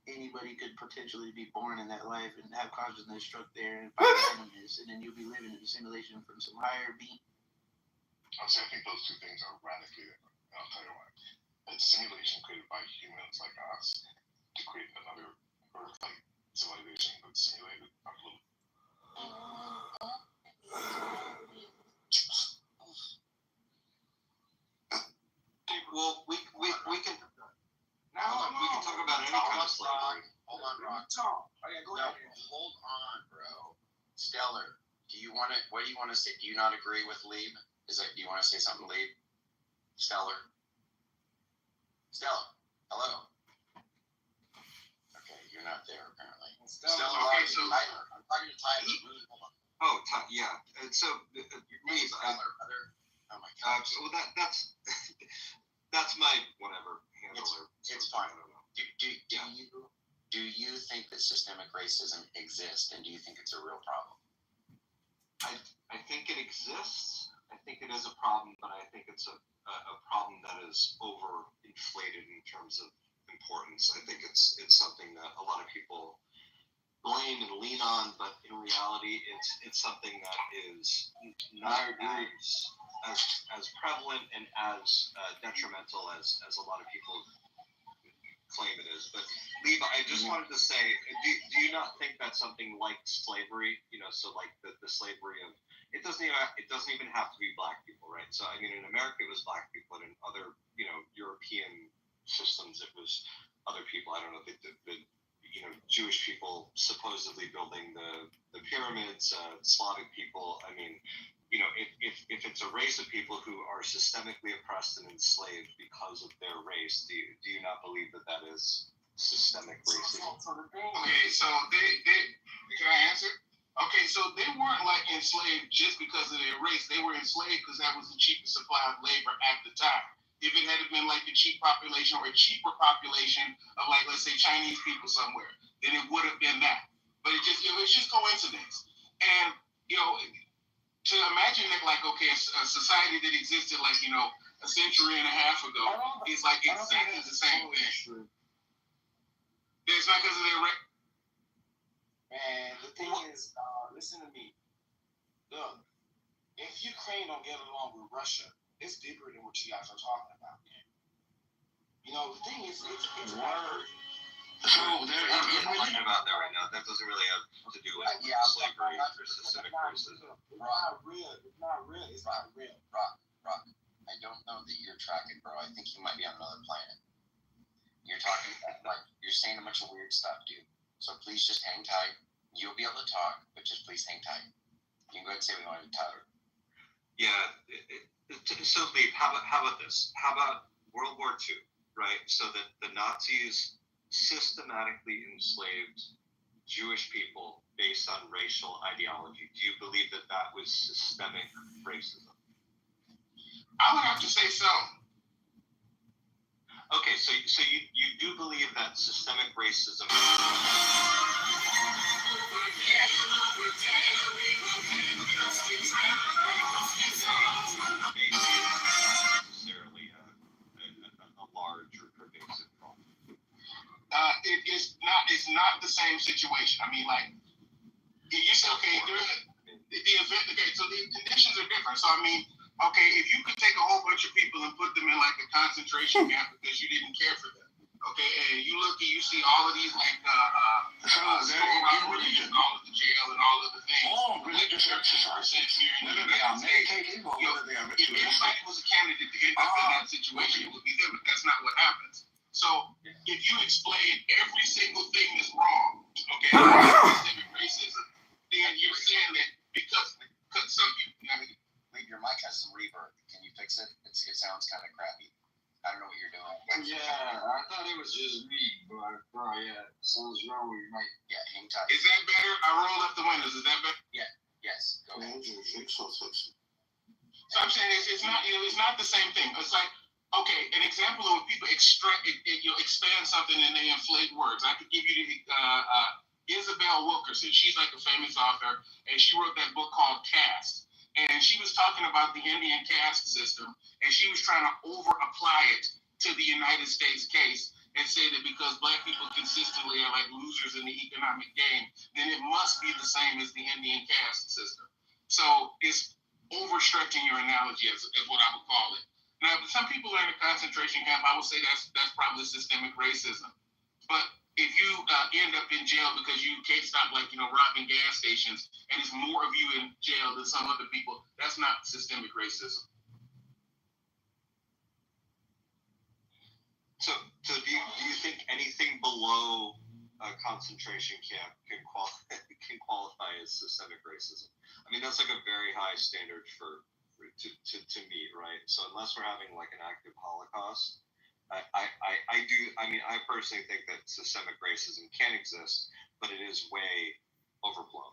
anybody could potentially be born in that life and have consciousness struck there and find randomness, and then you'll be living in a simulation from some higher being. Honestly, I think those two things are radically different. I'll tell you why. A simulation created by humans like us to create another Earth-like civilization that's simulated a little. Well, we can. Now we can talk about any kind of slavery. Hold on, Rock. Hold on, bro. Stellar, what do you want to say? Do you not agree with Lieb? Do you want to say something, Lieb? Stellar, hello. Okay, you're not there apparently. Stellar, okay, so I'm talking to Tyler. Hold on. Oh, yeah. So, Lieb, oh my God. So that's my whatever handler. It's fine. Do you think that systemic racism exists, and do you think it's a real problem? I think it exists. I think it is a problem, but I think it's a problem that is overinflated in terms of importance. I think it's something that a lot of people blame and lean on, but in reality, it's something that is not as prevalent and as detrimental as a lot of people claim it is. But Lieb, I just wanted to say, do you not think that something like slavery, so like the slavery of, it doesn't even have to be black people, right? So I mean, in America it was black people, and in other European systems it was other people. I don't know, the Jewish people supposedly building the pyramids, Slavic people. I mean, if it's a race of people who are systemically oppressed and enslaved because of their race, do you not believe that is systemic racism? Okay, so they can I answer? Okay, so they weren't like enslaved just because of their race. They were enslaved because that was the cheapest supply of labor at the time. If it had been like the cheap population or a cheaper population of like, let's say, Chinese people somewhere, then it would have been that. But it's just coincidence. And to imagine that, like, okay, a society that existed, like, you know, a century and a half ago is like exactly the same thing. It's not because of their Man, the thing is, listen to me. Look, if Ukraine don't get along with Russia, it's deeper than what you guys are talking about, man. You know, the thing is, it's word. So there We're talking about that right now. That doesn't really have to do with slavery or systemic racism. It's not real. It's not real. It's not real. Rock, I don't know that you're tracking, bro. I think you might be on another planet. You're talking like you're saying a bunch of weird stuff, dude. So please just hang tight. You'll be able to talk, but just please hang tight. You can go ahead and say what you want to do, Tyler. Yeah. So, Lee, how about this? How about World War II, right? So that the Nazis systematically enslaved Jewish people based on racial ideology. Do you believe that that was systemic racism? I would have to say so. Okay, so you do believe that systemic racism necessarily a large or pervasive problem. It's not the same situation. I mean, like, you say, okay, during the event, okay, so the conditions are different. So, I mean, okay, if you could take a whole bunch of people and put them in, like, a concentration camp because you didn't care for them, okay, and you look and you see all of these, like, school robberies and all of the jail and all of the things. all religious exercises, whether they are meditative or whether they are If ritualistic. anybody was a candidate to end up in that situation, it would be them, but that's not what happens. So if you explain every single thing that's wrong, okay, systemic racism, then you're saying that because some people, Your mic has some reverb. Can you fix it? It sounds kind of crappy. I don't know what you're doing. Yeah, I thought it was just me, but bro, yeah, something's wrong with your mic. Yeah, hang tight. Is that better? I rolled up the windows. Is that better? Yeah. Yes. Go ahead. So I'm saying it's not, you know, it's not the same thing. It's like, okay, an example of when people expand something and they inflate words. I could give you Isabel Wilkerson. She's like a famous author, and she wrote that book called Caste. And she was talking about the Indian caste system, and she was trying to over-apply it to the United States case and say that because black people consistently are like losers in the economic game, then it must be the same as the Indian caste system. So it's overstretching your analogy is what I would call it. Now, if some people are in a concentration camp, I would say that's probably systemic racism. But if you end up in jail because you can't stop, like, you know, robbing gas stations, and it's more of you in jail than some other people, that's not systemic racism. So do you think anything below a concentration camp can qualify as systemic racism? I mean, that's like a very high standard to meet, right? So unless we're having like an active Holocaust, I personally think that systemic racism can exist, but it is way overblown.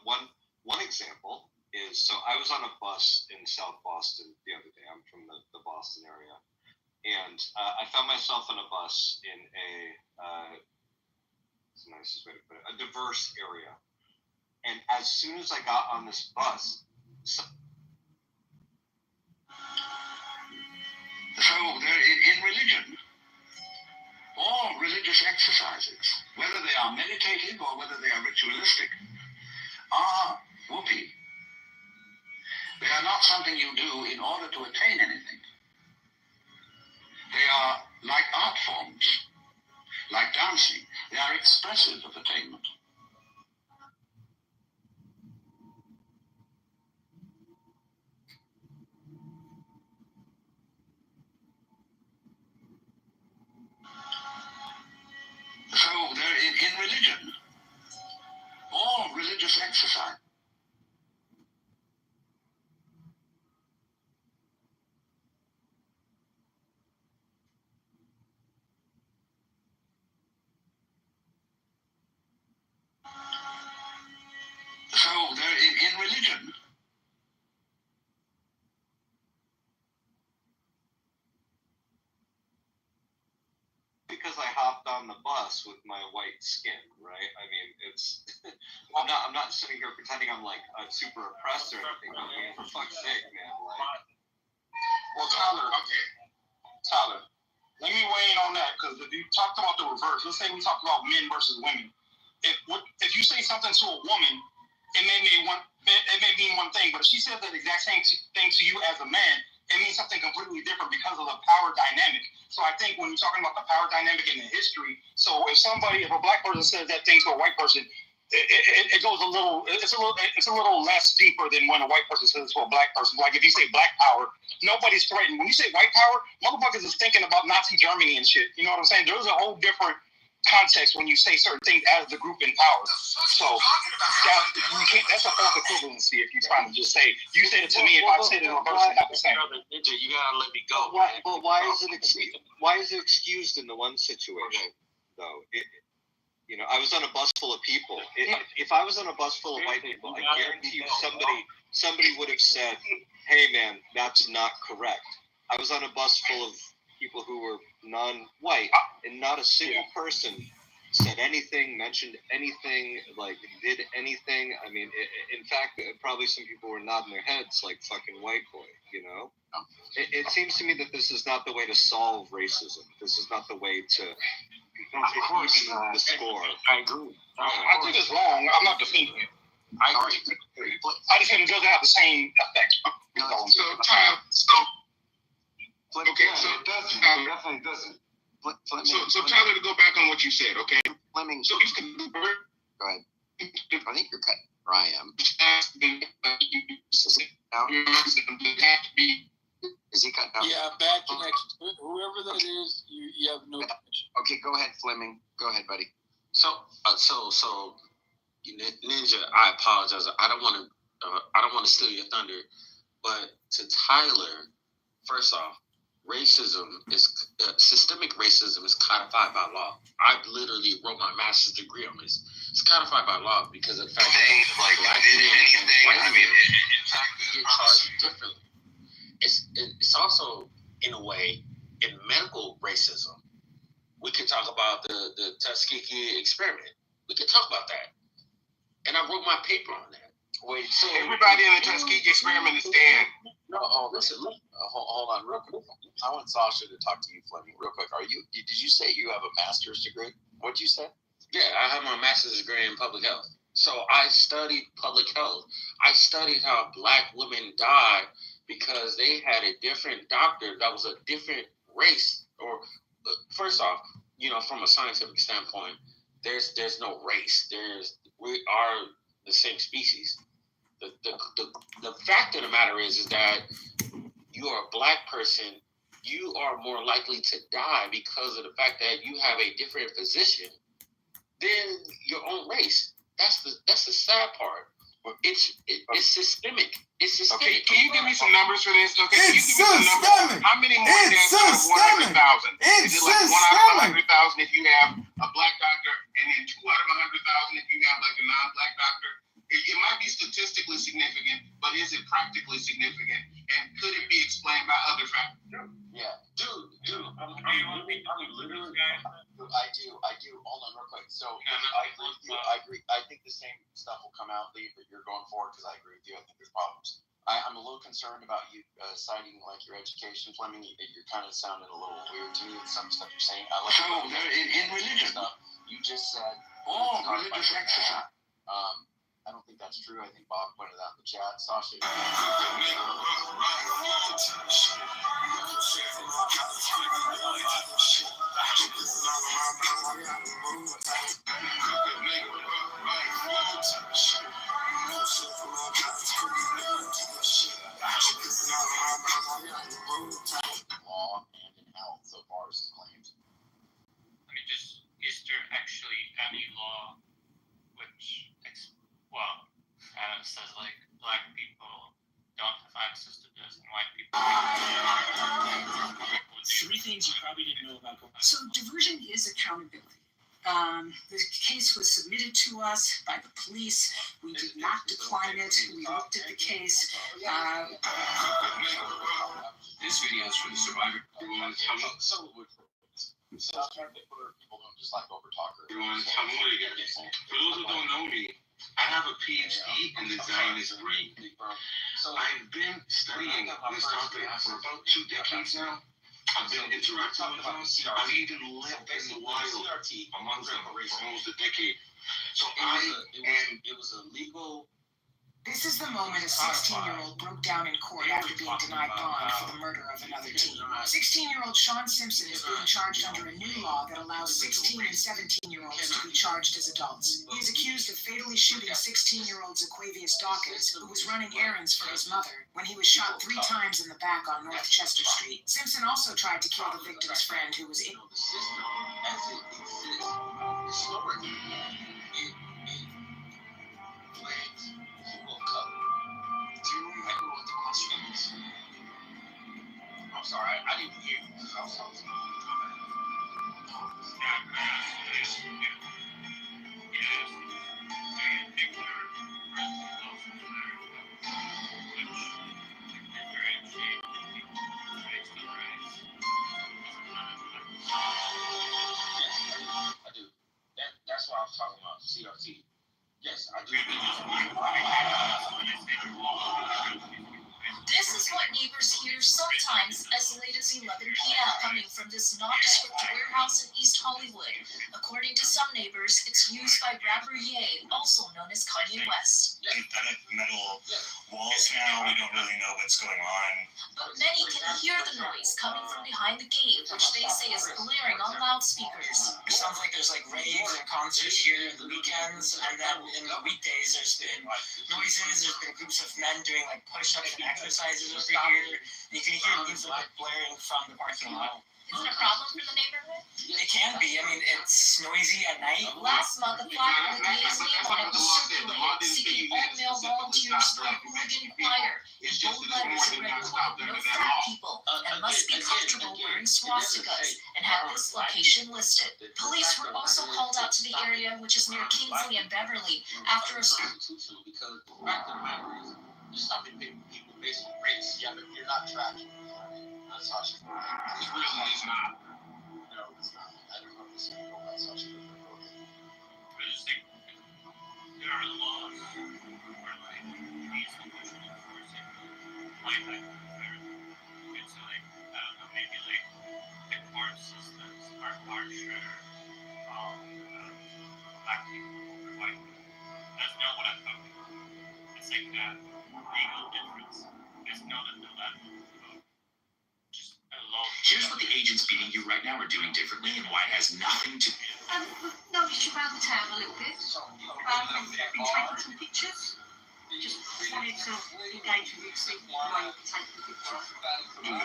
One example is, so I was on a bus in South Boston the other day. I'm from the Boston area. And I found myself on a bus in it's the nicest way to put it, a diverse area. And as soon as I got on this bus, So in religion, all religious exercises, whether they are meditative or whether they are ritualistic, are whoopee. They are not something you do in order to attain anything. They are like art forms, like dancing. They are expressive of attainment. So in religion, all religious exercise. because I hopped on the bus with my white skin, right? I mean, it's I'm not sitting here pretending I'm like super oppressed or anything. I mean, for fuck's sake, man. Like, well, Tyler, let me weigh in on that because if you talked about the reverse, let's say we talked about men versus women. If you say something to a woman, it may mean one thing, but if she says that exact same thing to you as a man, it means something completely different because of the power dynamic. So I think when you're talking about the power dynamic in the history, so if a black person says that thing to a white person, it goes it's a little less deeper than when a white person says it to a black person. Like if you say black power, nobody's threatened. When you say white power, motherfuckers is thinking about Nazi Germany and shit. You know what I'm saying? There's a whole different context when you say certain things as the group in power. So that's a false equivalency if you're trying to just say, you said it to me, if I said it in reverse, it's not the same. Ninja, you gotta let me go. But why is it excused in the one situation though? I was on a bus full of people. If I was on a bus full of white people, I guarantee you somebody would have said, "Hey man, that's not correct." I was on a bus full of people who were non-white, and not a single person said anything, mentioned anything, like did anything. I mean, in fact, probably some people were nodding their heads like fucking white boy, It seems to me that this is not the way to solve racism. This is not the way to even the score. I agree. I think it's wrong. I'm not defending it. I agree. I just think it doesn't have the same effect. Okay, so it doesn't. Definitely doesn't. So Tyler, to go back on what you said, okay? Fleming. So you can go ahead. I think you're cut. Or I am. Is he cut down? Yeah, bad connection. Whoever that is, you have no connection. Okay, go ahead, Fleming. Go ahead, buddy. So Ninja, I apologize. I don't want to steal your thunder, but to Tyler, first off, racism is systemic racism is codified by law. I literally wrote my master's degree on this. It's codified by law because of the fact that black men and white men get charged differently. It's also, in a way, in medical racism. We could talk about the Tuskegee experiment. We could talk about that. And I wrote my paper on that. Wait, so everybody in the Tuskegee experiment is dead. No, listen. Hold on, real quick. I want Sasha to talk to you, Fleming, real quick. Did you say you have a master's degree? What'd you say? Yeah, I have my master's degree in public health. So I studied public health. I studied how black women died because they had a different doctor that was a different race. Or first off, from a scientific standpoint, there's no race. We are the same species. The fact of the matter is that you are a black person, you are more likely to die because of the fact that you have a different physician than your own race. That's the sad part. It's systemic. It's systemic. Okay, can you give me some numbers for this? Okay, it's systemic. How many more deaths out of 100,000? Is it like 1 out of 100,000 if you have a black doctor, and then 2 out of 100,000 if you have like a non-black doctor? It might be statistically significant, but is it practically significant? And could it be explained by other factors? Yeah, dude. I'm literally. I do. Hold on, real quick. So I agree with you. I agree. I think the same stuff will come out, Lee, that you're going forward because I agree with you. I think there's problems. I'm a little concerned about you citing like your education, Fleming. You're kind of sounding a little weird to me with some stuff you're saying. I like in religion stuff. You just said. Religious exercise. I don't think that's true. I think Bob pointed out in the chat. Sasha. Law and in health, so far as claimed. Is there actually any law which says like black people don't have access to this and white people? Three things you probably didn't know about. So diversion is accountability. The case was submitted to us by the police. We did not decline it. We looked at the case. This video is for the survivor. So people don't just like overtalk her. Everyone, tell me what you got. For those who don't know me, I have a PhD in the Zionist brain. So I've been studying this topic for about 2 decades now. I've been interacting with them. I've even lived in the wild amongst them for almost a decade. So it was a legal. This is the moment a 16-year-old broke down in court after being denied bond for the murder of another teen. 16-year-old Sean Simpson is being charged under a new law that allows 16 and 17-year-olds to be charged as adults. He is accused of fatally shooting 16-year-old Zaquavius Dawkins, who was running errands for his mother, when he was shot 3 times in the back on North Chester Street. Simpson also tried to kill the victim's friend, who was in. The system as it exists historically, it flags people of color. Do you remember what the question is? I'm sorry, I didn't hear you. I'm sorry. I do. That's what I was talking about, CRT. Yes, I do. This is what neighbors hear sometimes as late as 11 p.m. coming from this nondescript warehouse in East Hollywood. According to some neighbors, it's used by rapper Ye, also known as Kanye West. Independent metal walls now, we don't really know what's going on. But many can hear the noise coming from behind the gate, which they say is blaring on loudspeakers. It sounds like there's like raves and concerts here in the weekends, and then in the weekdays there's been noises, there's been groups of men doing like push-ups and exercises over here. You can hear music like blaring from the parking lot. Is it a problem for the neighborhood? It can be. I mean, it's noisy at night. Last month, a flyer with the Ye's name on it was circulated, seeking all-male volunteers for a hooligan choir. In bold letters, it read, quote, "No fat people, and must be comfortable wearing swastikas," and had this location listed. Police were also called out to the area, which is near Kingsley and Beverly, after a Constitutional, because the fact of the matter is, you're stopping people based on race. Yeah, but you're not tracking. That's how she. It really is not. No, it's not. I don't know this. That's how she. I just think there are laws where like these enforcing like it's like I don't know, maybe like the court systems are harsher black people or white people. That's not what I'm talking about. It's like that legal difference. It's not at the level of just a law. Here's what the agents beating you right now are doing differently and why it has nothing to do. noticed you around the town a little bit. Been taking some pictures. Just wanted to engage with you, see why you're taking the pictures. Get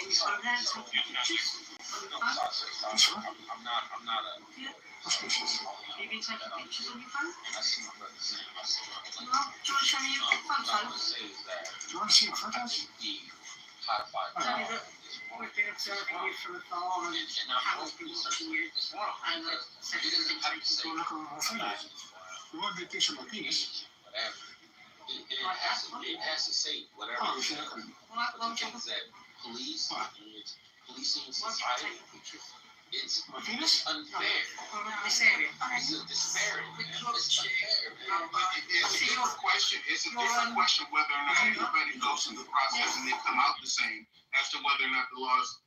me phone out, take pictures on the phone. Sure. I'm not a. Yeah. Suspicious. Have you been taking pictures on your phone? I see my brother saying my story. Well, do you want to show me your What I photos? would say is that Do you want to see your photos? the high five. Tell me that we've been observing you from afar and haven't been watching you. And that said It doesn't have to say Go look around my photos. You want me to picture my penis? whatever. It has to say whatever. Oh, okay. But the thing is that police and it's policing society, it's unfair. This area. It's a disparity. It's unfair. It's a different question. It's a different question whether or not everybody goes through the process and they come out the same as to whether or not the laws.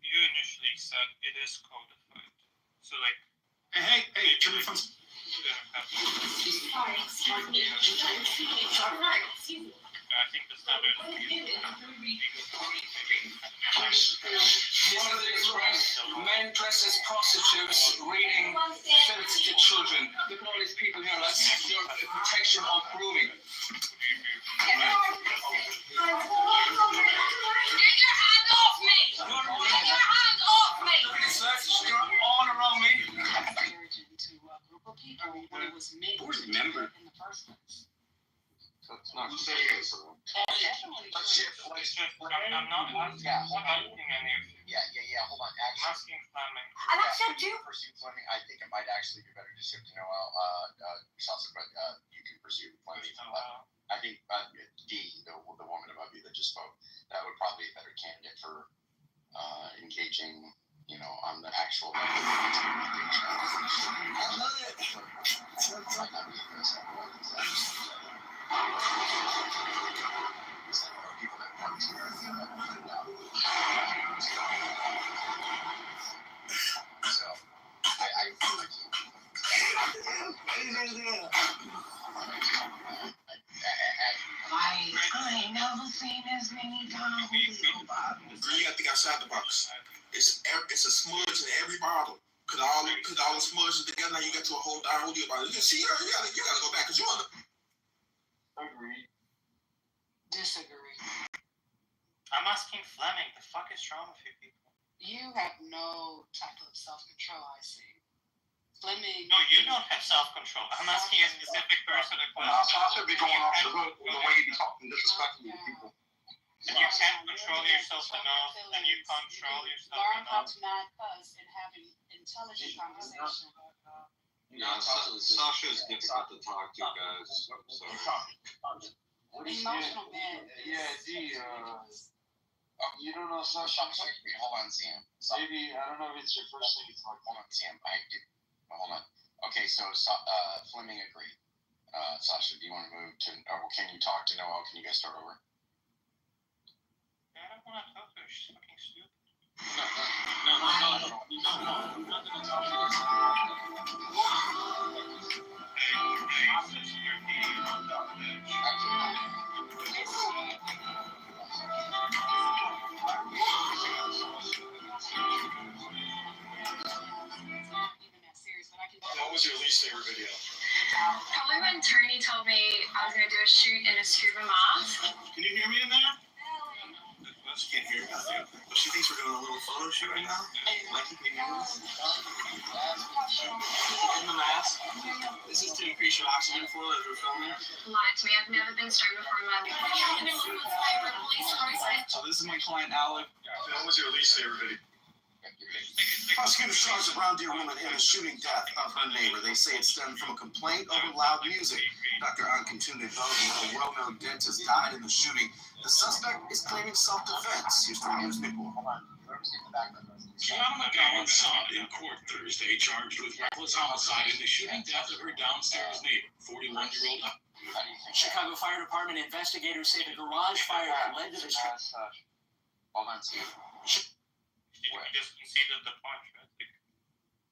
You initially said it is codified. So like Hey, turn your phones. Sorry, excuse me. I think the standard Men dressed as prostitutes reading filth to children. Look at all these people here. Let's secure protection of grooming. Get your hand off me! Get your hand off me! You're all around me. To a group of people when it was made Board member. in the first place. So it's not serious. I'm not asking Yeah, hold on. any of you. Yeah. Hold on. I'm Actually, asking Fleming. And I said do. pursue Fleming. I think it might actually be better to shift to Noel. Salsa, but you can pursue Fleming. I think D, the woman above you that just spoke, that would probably be a better candidate for engaging. On the actual level. People that want to so I feel like I ain't never seen as many times. Girl, you got to think outside the box. It's a smudge in every bottle. Cause all the smudges together, now you get to a whole idea about it. See, you gotta go back because you want to. Agree. Disagree. I'm asking Fleming. The fuck is wrong with you people? You have no type of self-control, I see. Fleming. No, you don't have self-control. I'm asking a specific person a question. Sasha be going off the hook with the way you be talking disrespectfully to people. And you can't control yourself enough, and you control yourself Learn how enough. to not cuss and have an intelligent conversation. Yeah, Sasha is difficult to talk to, guys. So. Emotional man. Yeah, D. You don't know Sasha. Hold on, Sam. Maybe I don't know if it's your first thing. It's like Hold on, Sam. Hold on. Okay, so Fleming agreed. Sasha, do you want to move to? Or can you talk to Noel? Can you guys start over? I don't want to talk to her. She's fucking stupid. What was your least favorite video? Probably when Tony told me I was going to do a shoot in a scuba mask. Can you hear me in there? She can't hear me out there. But she thinks we're doing a little photo shoot right now. Like you can hear us. In the mask. This is to increase your oxygen flow as we're filming. Lied to me. I've never been stoned before in my life. So this is my client Alec. What was your least favorite video? Prosecutors charged a Brown Deer woman in the shooting death of her neighbor. They say it stemmed from a complaint over loud music. Dr. Ankantunde Bogan, a well-known dentist, died in the shooting. The suspect is claiming self-defense. Here's 3 News people. Kiana McGowan sought in court Thursday, charged with reckless homicide in the shooting death of her downstairs neighbor, 41-year-old. Chicago Fire Department investigators say the garage fire that led to the Hold on, Sam. He just conceded the point, right? Like,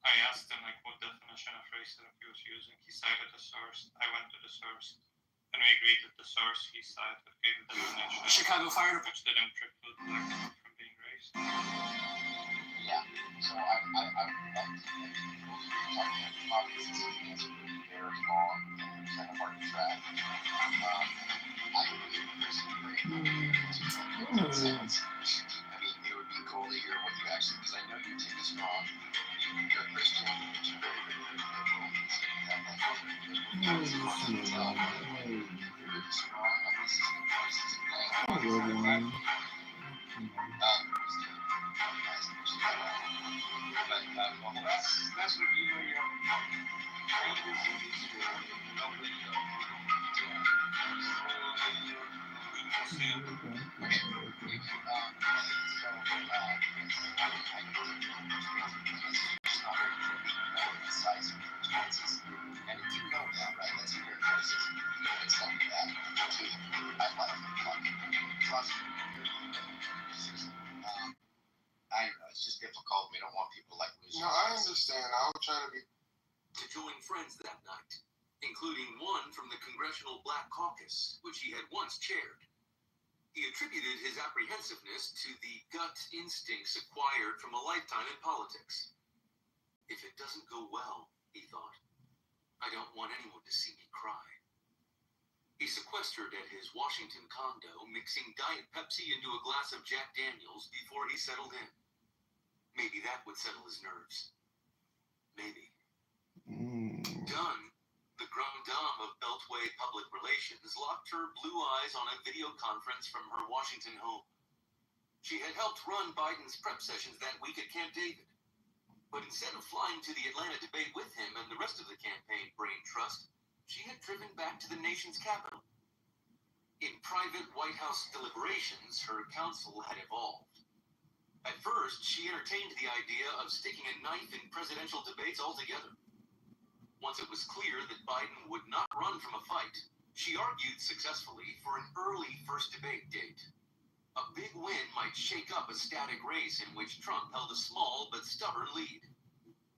I asked him what definition of racism he was using. He cited the source. I went to the source, and we agreed that the source he cited gave the definition. Chicago Fire Department, which didn't preclude black people from being racist. Yeah. So I obviously it's very long and kind of hard to track. I mean, it would be cool to hear what you actually, because I know you take a strong, you're a Christian, but you're very, very, very liberal. That's what you know. I don't know, it's just difficult. We don't want people losing. No, I understand. I'll try to be. To join friends that night, including one from the Congressional Black Caucus, which he had once chaired. He attributed his apprehensiveness to the gut instincts acquired from a lifetime in politics. If it doesn't go well, he thought, I don't want anyone to see me cry. He sequestered at his Washington condo, mixing Diet Pepsi into a glass of Jack Daniels before he settled in. Maybe that would settle his nerves. Maybe. Done, the grande dame of Belt Beltway Public Relations locked her blue eyes on a video conference from her Washington home. She had helped run Biden's prep sessions that week at Camp David. But instead of flying to the Atlanta debate with him and the rest of the campaign brain trust, she had driven back to the nation's capital. In private White House deliberations, her counsel had evolved. At first, she entertained the idea of sticking a knife in presidential debates altogether. Once it was clear that Biden would not run from a fight, she argued successfully for an early first debate date. A big win might shake up a static race in which Trump held a small but stubborn lead.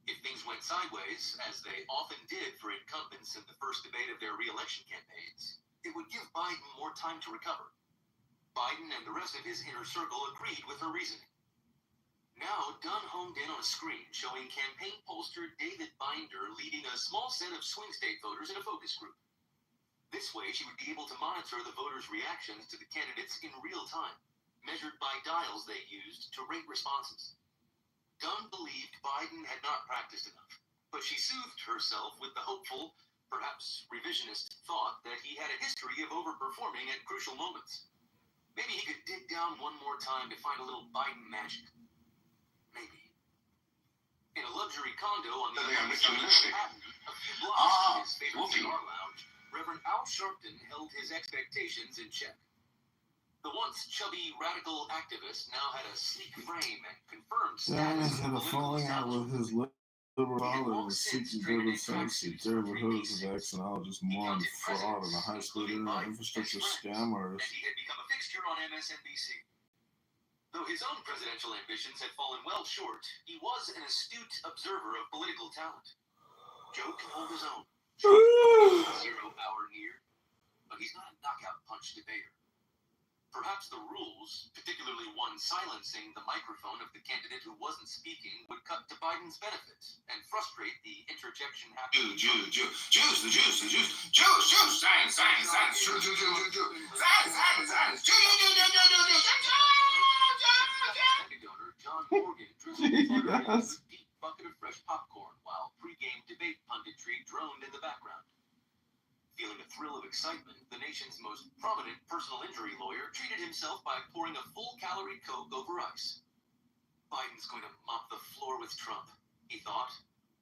If things went sideways, as they often did for incumbents in the first debate of their re-election campaigns, it would give Biden more time to recover. Biden and the rest of his inner circle agreed with her reasoning. Now, Dunn homed in on a screen showing campaign pollster David Binder leading a small set of swing state voters in a focus group. This way, she would be able to monitor the voters' reactions to the candidates in real time, measured by dials they used to rate responses. Dunn believed Biden had not practiced enough, but she soothed herself with the hopeful, perhaps revisionist thought that he had a history of overperforming at crucial moments. Maybe he could dig down one more time to find a little Biden magic. Maybe. In a luxury condo on the other side of Manhattan, a few blocks from his favorite cigar lounge, Reverend Al Sharpton held his expectations in check. The once chubby radical activist now had a sleek frame and confirmed status had a falling out with his liberal father, the seeking Pharisee, terrible host of vaccinologist, moron, fraud, and a high school internet infrastructure scammer. And he had become a fixture on MSNBC. Though his own presidential ambitions had fallen well short, he was an astute observer of political talent. Joe can hold his own. 0-hour near, but he's not a knockout punch debater. Perhaps the rules, particularly one silencing the microphone of the candidate who wasn't speaking, would cut to Biden's benefit and frustrate the interjection happening. John Morgan drizzled a deep bucket of fresh popcorn while pre-game debate punditry droned in the background. Feeling a thrill of excitement, the nation's most prominent personal injury lawyer treated himself by pouring a full-calorie Coke over ice. Biden's going to mop the floor with Trump, he thought,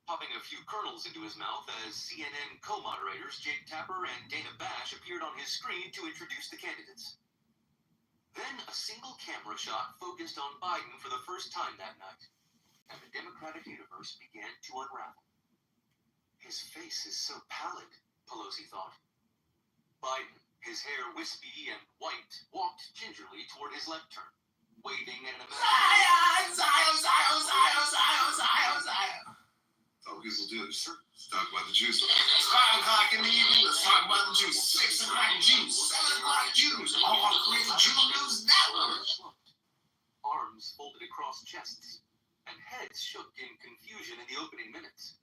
popping a few kernels into his mouth as CNN co-moderators Jake Tapper and Dana Bash appeared on his screen to introduce the candidates. Then a single camera shot focused on Biden for the first time that night, and the Democratic universe began to unravel. His face is so pallid, Pelosi thought. Biden, his hair wispy and white, walked gingerly toward his left turn, waving at an So people do this. Talk about the juice. 5 o'clock in the evening, let's talk about the juice. 6 o'clock juice. 7 o'clock juice. I want to create the Jew News Network. Arms folded across chests, and heads shook in confusion in the opening minutes.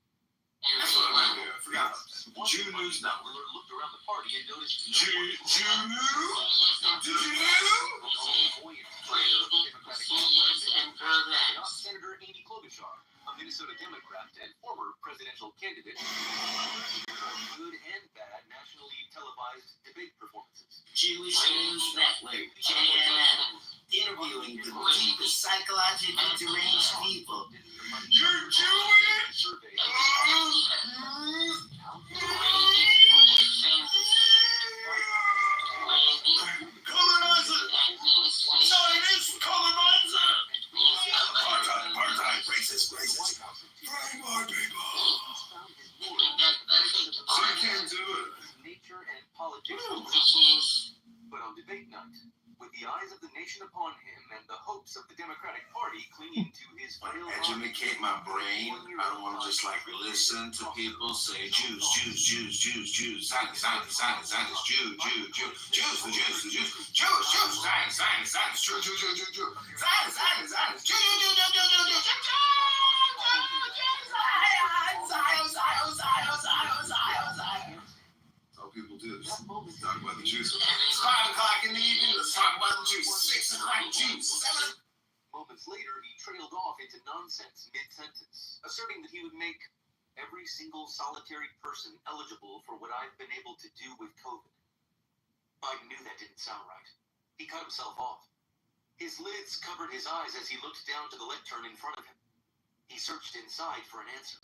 That's what I meant. I forgot. Jew News Network. Looked around the party and noticed Jew News? Did you Senator Amy Klobuchar, a Minnesota Democrat and former presidential candidate, good and bad nationally televised debate performances. Jewish News Network, JNN, interviewing the deepest psychologically deranged people. You're Jewish? Colonizer! Zionist colonizer! Apartheid, racist. Free my people! So you can't do it. Nature and politics. But on debate night, with the eyes of the nation upon him and the hopes of the Democratic Party clinging to his frail Educate my brain. I don't want to just like listen to people say Jews, Zionist, Jew, Zionist, Jew, How people do this. Talk about the juice. 5 o'clock in the evening, let's talk about the juice. 6 o'clock juice. 7. Moments later, he trailed off into nonsense mid-sentence, asserting that he would make every single solitary person eligible for what I've been able to do with COVID. Biden knew that didn't sound right. He cut himself off. His lids covered his eyes as he looked down to the lectern in front of him. He searched inside for an answer.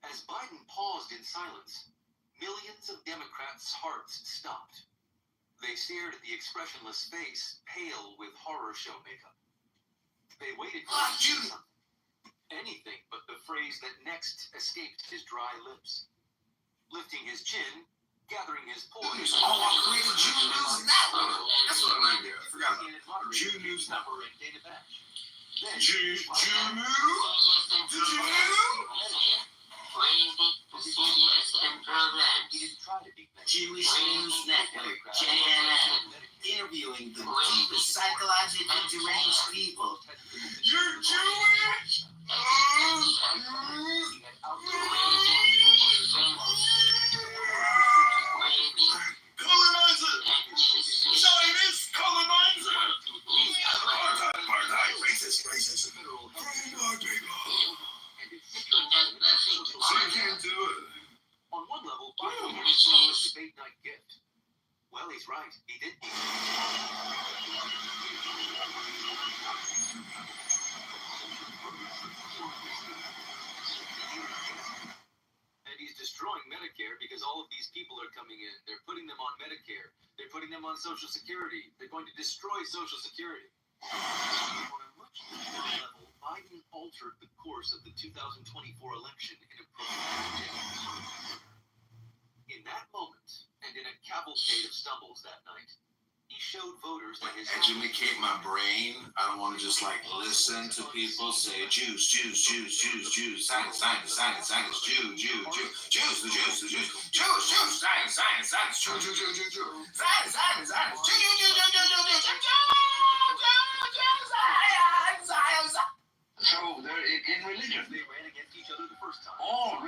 As Biden paused in silence, millions of Democrats' hearts stopped. They stared at the expressionless face, pale with horror show makeup. They waited for him to say something. Anything but the phrase that next escaped his dry lips. Lifting his chin, gathering his poise. Oh, I created Jew News Network. That's what I did. I forgot. Jew News Network. Jew News? Did you know? Jewish News Network, JNN, interviewing the deepest psychologically deranged people. You're Jewish? Colonizer! Zionist colonizer! Apartheid, racist. So you can't do it. On one level, Biden had a debate night gift. Well, he's right. He did. And he's destroying Medicare because all of these people are coming in. They're putting them on Medicare. They're putting them on Social Security. They're going to destroy Social Security. On a much deeper level, Biden altered the course of the 2024 election in a profound way. In that moment, and in a cavalcade of stumbles that night, he showed voters that his Educate my brain. I don't want to just like listen to people say Jews, science, Jew, the Jews, science, So they're in religion. They ran against each other the first time. Oh,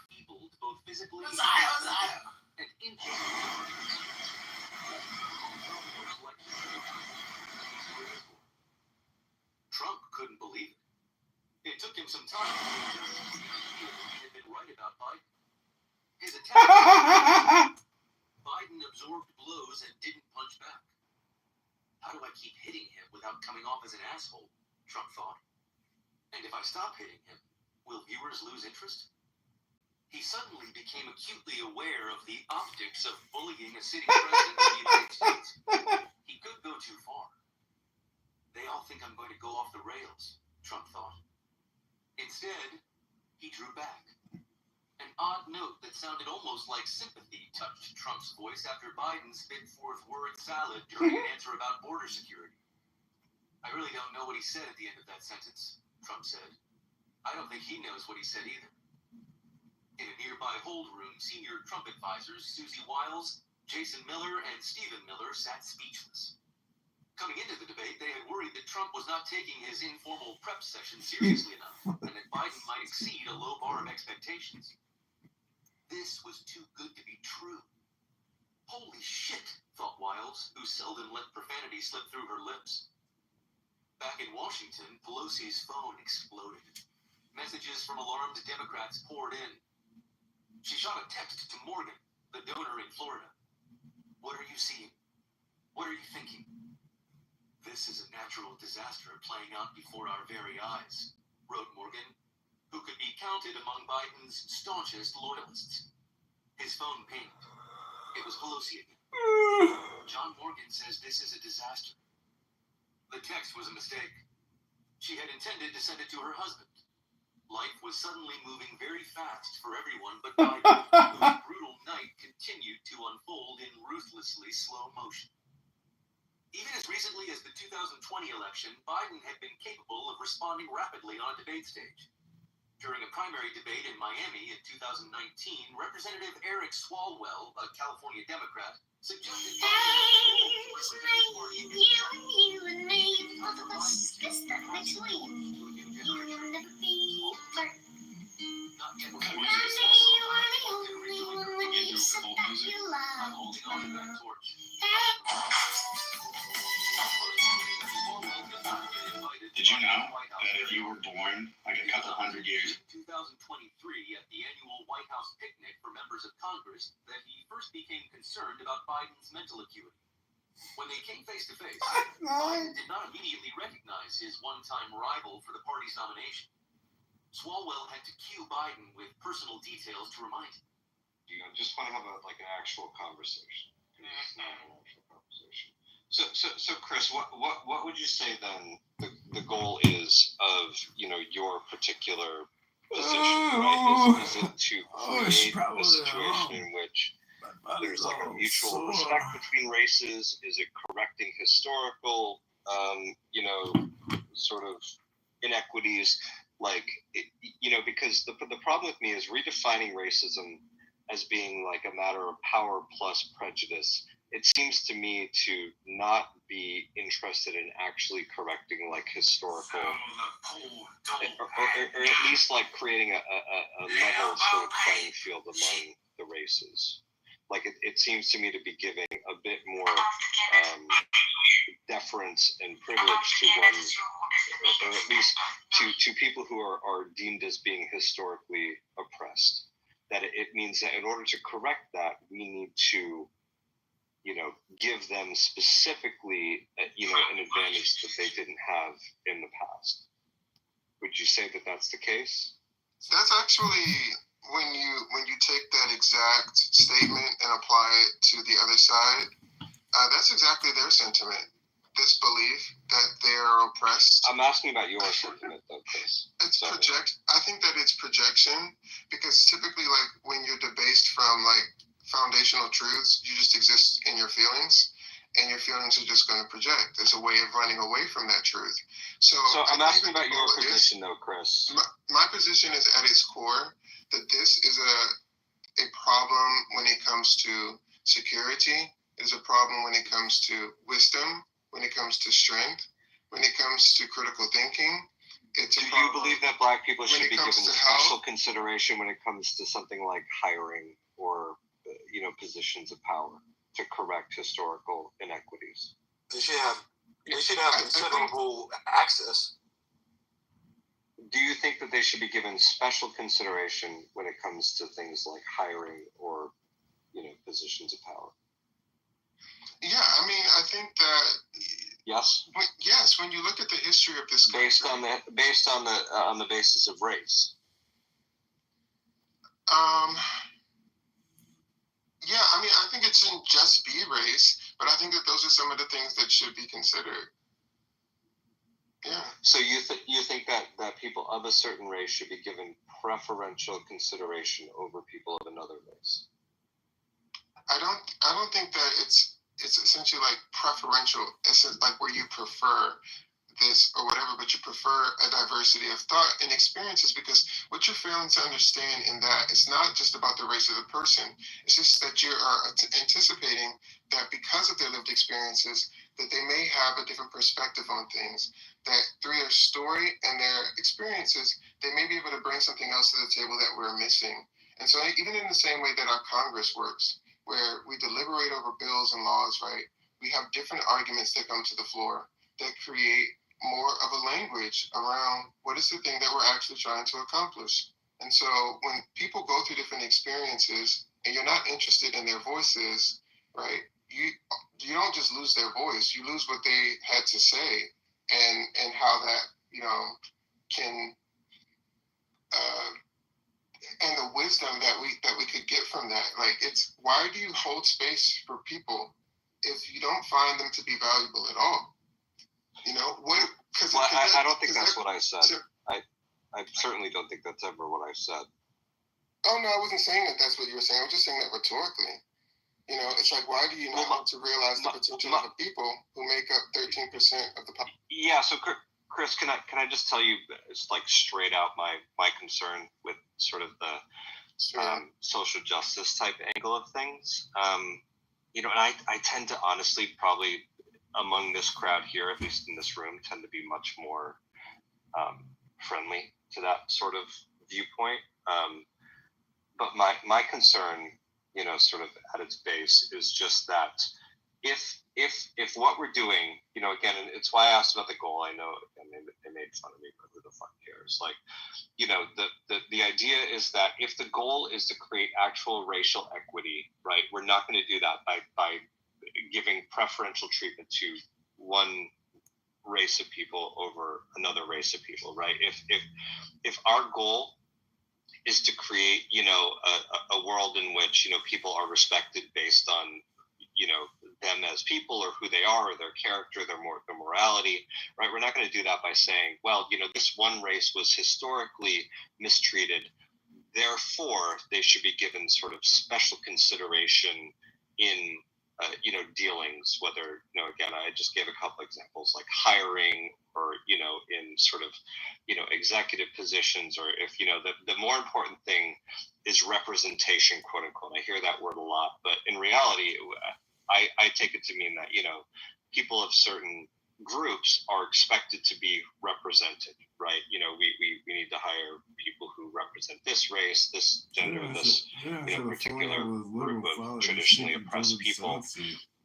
People both physically and Trump couldn't believe it. It took him some time to realize he had been right about Biden. His attack. Biden absorbed blows and didn't punch back. How do I keep hitting him without coming off as an asshole? Trump thought. And if I stop hitting him, will viewers lose interest? He suddenly became acutely aware of the optics of bullying a sitting president of the United States. He could go too far. They all think I'm going to go off the rails, Trump thought. Instead, he drew back. An odd note that sounded almost like sympathy touched Trump's voice after Biden spit forth word salad during an answer about border security. I really don't know what he said at the end of that sentence, Trump said. I don't think he knows what he said either. In a nearby hold room, senior Trump advisors Susie Wiles, Jason Miller, and Stephen Miller sat speechless. Coming into the debate, they had worried that Trump was not taking his informal prep session seriously enough, and that Biden might exceed a low bar of expectations. This was too good to be true. Holy shit, thought Wiles, who seldom let profanity slip through her lips. Back in Washington, Pelosi's phone exploded. Messages from alarmed Democrats poured in. She shot a text to Morgan, the donor in Florida. What are you seeing? What are you thinking? This is a natural disaster playing out before our very eyes, wrote Morgan, who could be counted among Biden's staunchest loyalists. His phone pinged. It was Pelosi again. John Morgan says this is a disaster. The text was a mistake. She had intended to send it to her husband. Life was suddenly moving very fast for everyone but Biden, whose brutal night continued to unfold in ruthlessly slow motion. Even as recently as the 2020 election, Biden had been capable of responding rapidly on a debate stage. During a primary debate in Miami in 2019, Representative Eric Swalwell, a California Democrat, suggested You and me, both of us, this that makes we. You will never be apart. And I say you are the only one when you said that you loved me. Did you know that if you were born like a couple hundred years 2023 at the annual White House picnic for members of Congress that he first became concerned about Biden's mental acuity. When they came face to face, Biden did not immediately recognize his one-time rival for the party's nomination. Swalwell had to cue Biden with personal details to remind him. You just want to have an actual conversation. It's not an actual conversation. So Chris, what would you say then the goal is of your particular position, right? Is it to create a situation in which there's like a mutual respect between races? Is it correcting historical sort of inequities? Because the problem with me is redefining racism as being like a matter of power plus prejudice. It seems to me to not be interested in actually correcting like historical, or at least like creating a level sort of playing field among the races. Like it seems to me to be giving a bit more deference and privilege to one, or at least to people who are deemed as being historically oppressed. That it means that in order to correct that, we need to, give them specifically, an advantage that they didn't have in the past. Would you say that that's the case? That's actually when you take that exact statement and apply it to the other side. That's exactly their sentiment. This belief that they are oppressed. I'm asking about your sentiment, though, Chris. I think that it's projection, because typically, like when you're debased from like foundational truths, you just exist in your feelings, and your feelings are just going to project. There's a way of running away from that truth. So I'm asking about your position, though, Chris. My position is at its core that this is a problem when it comes to security. It's a problem when it comes to wisdom, when it comes to strength, when it comes to critical thinking. Do you believe that Black people should be given special consideration when it comes to something like hiring or positions of power to correct historical inequities? They should have considerable access. Do you think that they should be given special consideration when it comes to things like hiring or positions of power? Yeah, I mean, I think that yes. Yes, when you look at the history of this country, based on the basis of race. Yeah, I mean, I think it shouldn't just be race, but I think that those are some of the things that should be considered. Yeah. So you think that people of a certain race should be given preferential consideration over people of another race? I don't think that it's essentially like preferential, like where you prefer this or whatever, but you prefer a diversity of thought and experiences, because what you're failing to understand in that it's not just about the race of the person. It's just that you are anticipating that because of their lived experiences, that they may have a different perspective on things, that through their story and their experiences, they may be able to bring something else to the table that we're missing. And so even in the same way that our Congress works, where we deliberate over bills and laws, right, we have different arguments that come to the floor that create more of a language around what is the thing that we're actually trying to accomplish. And so when people go through different experiences and you're not interested in their voices, right, you don't just lose their voice, you lose what they had to say and how that, can and the wisdom that we could get from that. Like, it's, why do you hold space for people if you don't find them to be valuable at all? I don't think that's what I said. I certainly don't think that's ever what I said. Oh, no, I wasn't saying that that's what you were saying. I was just saying that rhetorically. It's like, why do you not want to realize the potential of the people who make up 13% of the population? Yeah, so Chris, can I just tell you, it's like straight out my concern with sort of the social justice type angle of things. And I tend to honestly probably among this crowd here, at least in this room, tend to be much more friendly to that sort of viewpoint. But my concern, sort of at its base, is just that if if what we're doing, again, and it's why I asked about the goal. I know, and they made fun of me, but who the fuck cares? Like, the idea is that if the goal is to create actual racial equity, right, we're not going to do that by giving preferential treatment to one race of people over another race of people, right? If our goal is to create, a world in which, people are respected based on, them as people or who they are or their character, their morality, right? We're not going to do that by saying, well, this one race was historically mistreated, therefore they should be given sort of special consideration in, dealings, whether, again, I just gave a couple examples like hiring or, in sort of, executive positions, or if, the more important thing is representation, quote unquote. I hear that word a lot, but in reality, I take it to mean that, people of certain groups are expected to be represented, right? We need to hire people who represent this race, this gender, this particular group of traditionally oppressed people.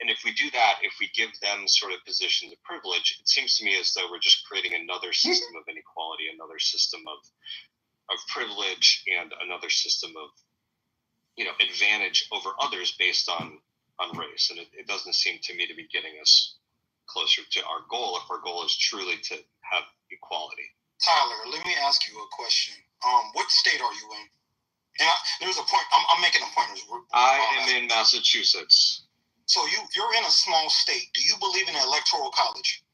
And if we do that, if we give them sort of positions of privilege, it seems to me as though we're just creating another system of inequality, another system of privilege, and another system of, advantage over others based on race. And it doesn't seem to me to be getting us closer to our goal if our goal is truly to have equality. Tyler, let me ask you a question. What state are you in? And there's a point. I'm making a point. I am in Massachusetts. So you're in a small state. Do you believe in the Electoral College?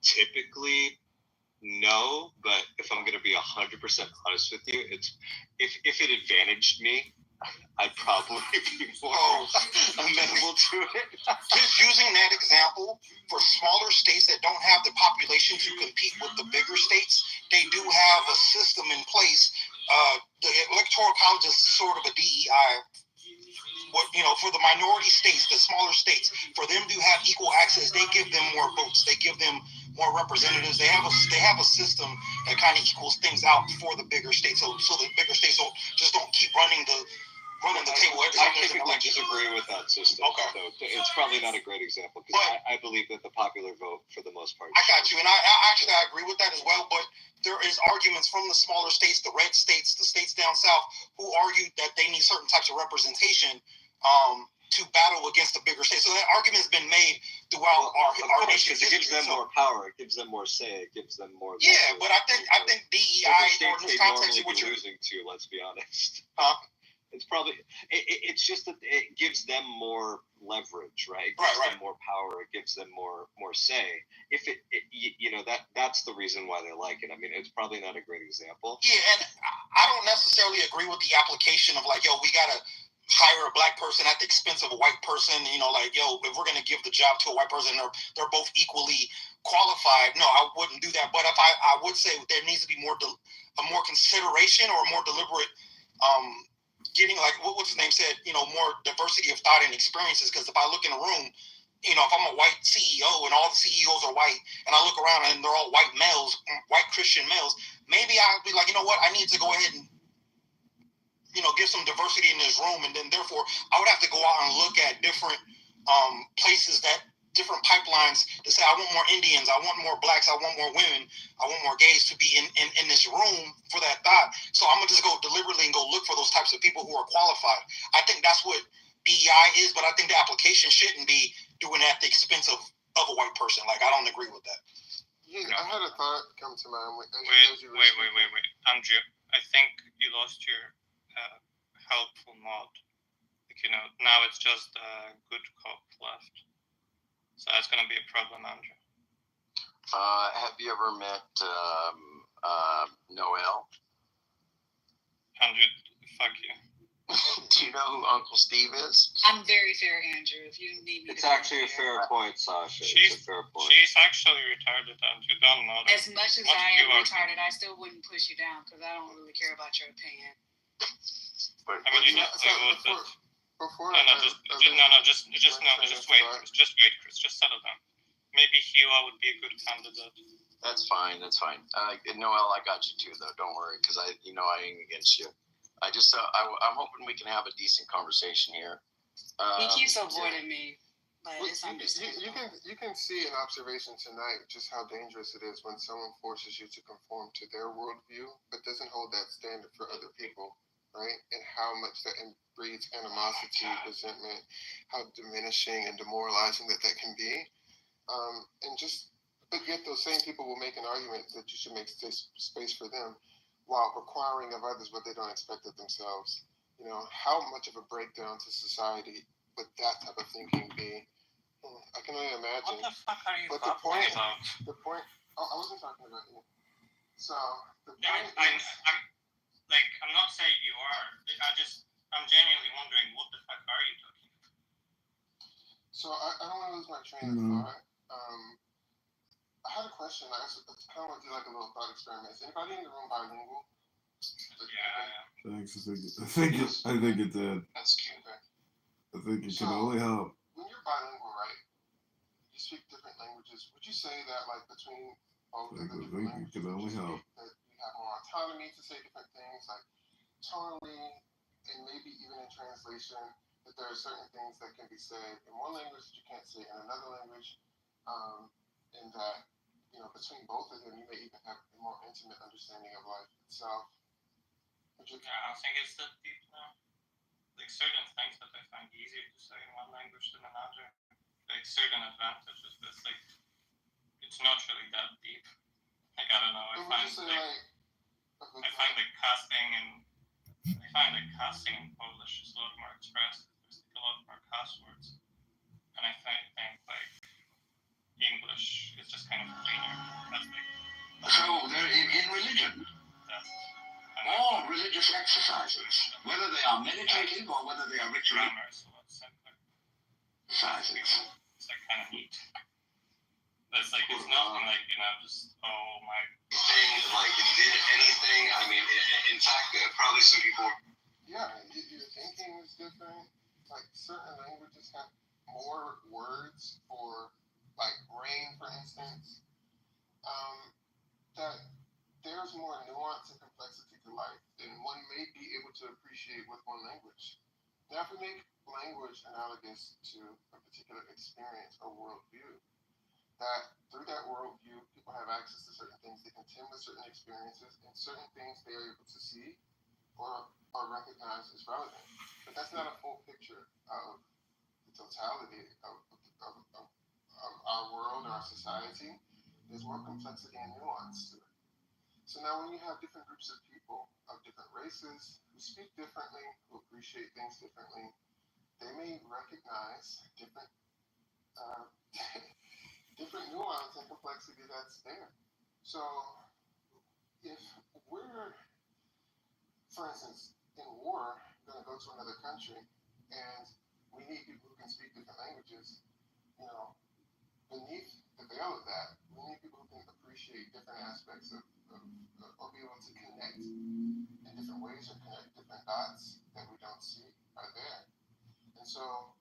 Typically, no. But if I'm going to be 100% honest with you, it's if it advantaged me, I'd probably be more amenable to it. Just using that example, for smaller states that don't have the population to compete with the bigger states, they do have a system in place. The Electoral College is sort of a DEI. For the minority states, the smaller states, for them to have equal access, they give them more votes. They give them more representatives. They have a system that kind of equals things out for the bigger states. So the bigger states don't keep running the table. I typically disagree with that system. Okay. So it's probably not a great example because I believe that the popular vote, for the most part. I got you, and I agree with that as well. But there is arguments from the smaller states, the red states, the states down south, who argue that they need certain types of representation to battle against the bigger states. So that argument has been made throughout our nation's history. It gives them more power. It gives them more say. It gives them more. Yeah, but I think DEI or in this context, what you're losing to. Let's be honest. It's probably it's just that it gives them more leverage, right? It gives them more power. It gives them more say. If that's the reason why they like it. I mean, it's probably not a great example. Yeah, and I don't necessarily agree with the application of like, we gotta hire a black person at the expense of a white person. If we're gonna give the job to a white person, they're both equally qualified. No, I wouldn't do that. But if I would say there needs to be more consideration or a more deliberate getting, like what's his name said, more diversity of thought and experiences. Because if I look in a room, if I'm a white CEO and all the CEOs are white, and I look around and they're all white males, white Christian males, maybe I'd be like, I need to go ahead and give some diversity in this room, and then therefore I would have to go out and look at different places, different pipelines to say, I want more Indians, I want more blacks, I want more women, I want more gays to be in this room for that thought. So I'm gonna just go deliberately and go look for those types of people who are qualified. I think that's what DEI is, but I think the application shouldn't be doing it at the expense of a white person. Like, I don't agree with that. Yeah, I had a thought come to mind. Wait, Andrew, I think you lost your helpful mod. Now it's just a good cop left. So that's gonna be a problem, Andrew. Have you ever met Noel? Andrew, fuck you. Do you know who Uncle Steve is? I'm very fair, Andrew. If you need me, it's actually a fair point, Sasha. She's a fair point. She's actually retarded, Andrew. Don't know that. As much as I am retarded, I still wouldn't push you down because I don't really care about your opinion. Just wait, Chris. Just settle down. Maybe Hua would be a good candidate. That's fine. Noel, I got you too, though. Don't worry, because I ain't against you. I'm hoping we can have a decent conversation here. He keeps avoiding me, but Well, it's you understandable. you can see an observation tonight just how dangerous it is when someone forces you to conform to their worldview, but doesn't hold that standard for other people, right? And how much that breeds animosity, resentment, how diminishing and demoralizing that can be. But yet those same people will make an argument that you should make space for them, while requiring of others what they don't expect of themselves. You know, how much of a breakdown to society would that type of thinking be? I can only imagine. What the fuck are you But talking about? I wasn't talking about you. So the Yeah, point I'm is, I'm not saying you are. I'm genuinely wondering what the fuck are you talking about? so I don't want to lose my train of thought. I had a question. I kind of want to do like a little thought experiment. Is anybody in the room bilingual? Yeah. Thanks. I think it did. That's cute. I think it can only help. When you're bilingual, right? You speak different languages. Would you say that, like, between both of the different languages, it can only help. that you have more autonomy to say different things, like tonally, and maybe even in translation, that there are certain things that can be said in one language that you can't say in another language, and that, you know, between both of them, you may even have a more intimate understanding of life itself. I don't think it's that deep now. Like certain things that I find easier to say in one language than another, like certain advantages, but it's like it's not really that deep. Like I don't know. I find cussing in Polish is a lot more expressive. There's like a lot more cuss words, and I think like English is just kind of cleaner. That's like So in religion, all religious exercises, whether they are meditative or whether they are ritual exercises. It's like kind of neat. It's like it's nothing like, you know, just my things like it did anything. I mean, in fact, probably some people. Yeah, your thinking is different. Like certain languages have more words for, like rain, for instance. That there's more nuance and complexity to life than one may be able to appreciate with one language. Now, if we make language analogous to a particular experience or worldview, that through that worldview, people have access to certain things, they contend with certain experiences, and certain things they are able to see or recognize as relevant. But that's not a full picture of the totality of our world, our society. There's more complexity and nuance to it. So now when you have different groups of people of different races who speak differently, who appreciate things differently, they may recognize different different nuance and complexity that's there. So if we're, for instance, in war, going to go to another country, and we need people who can speak different languages, you know, beneath the veil of that, we need people who can appreciate different aspects of or be able to connect in different ways or connect different dots that we don't see are there. And so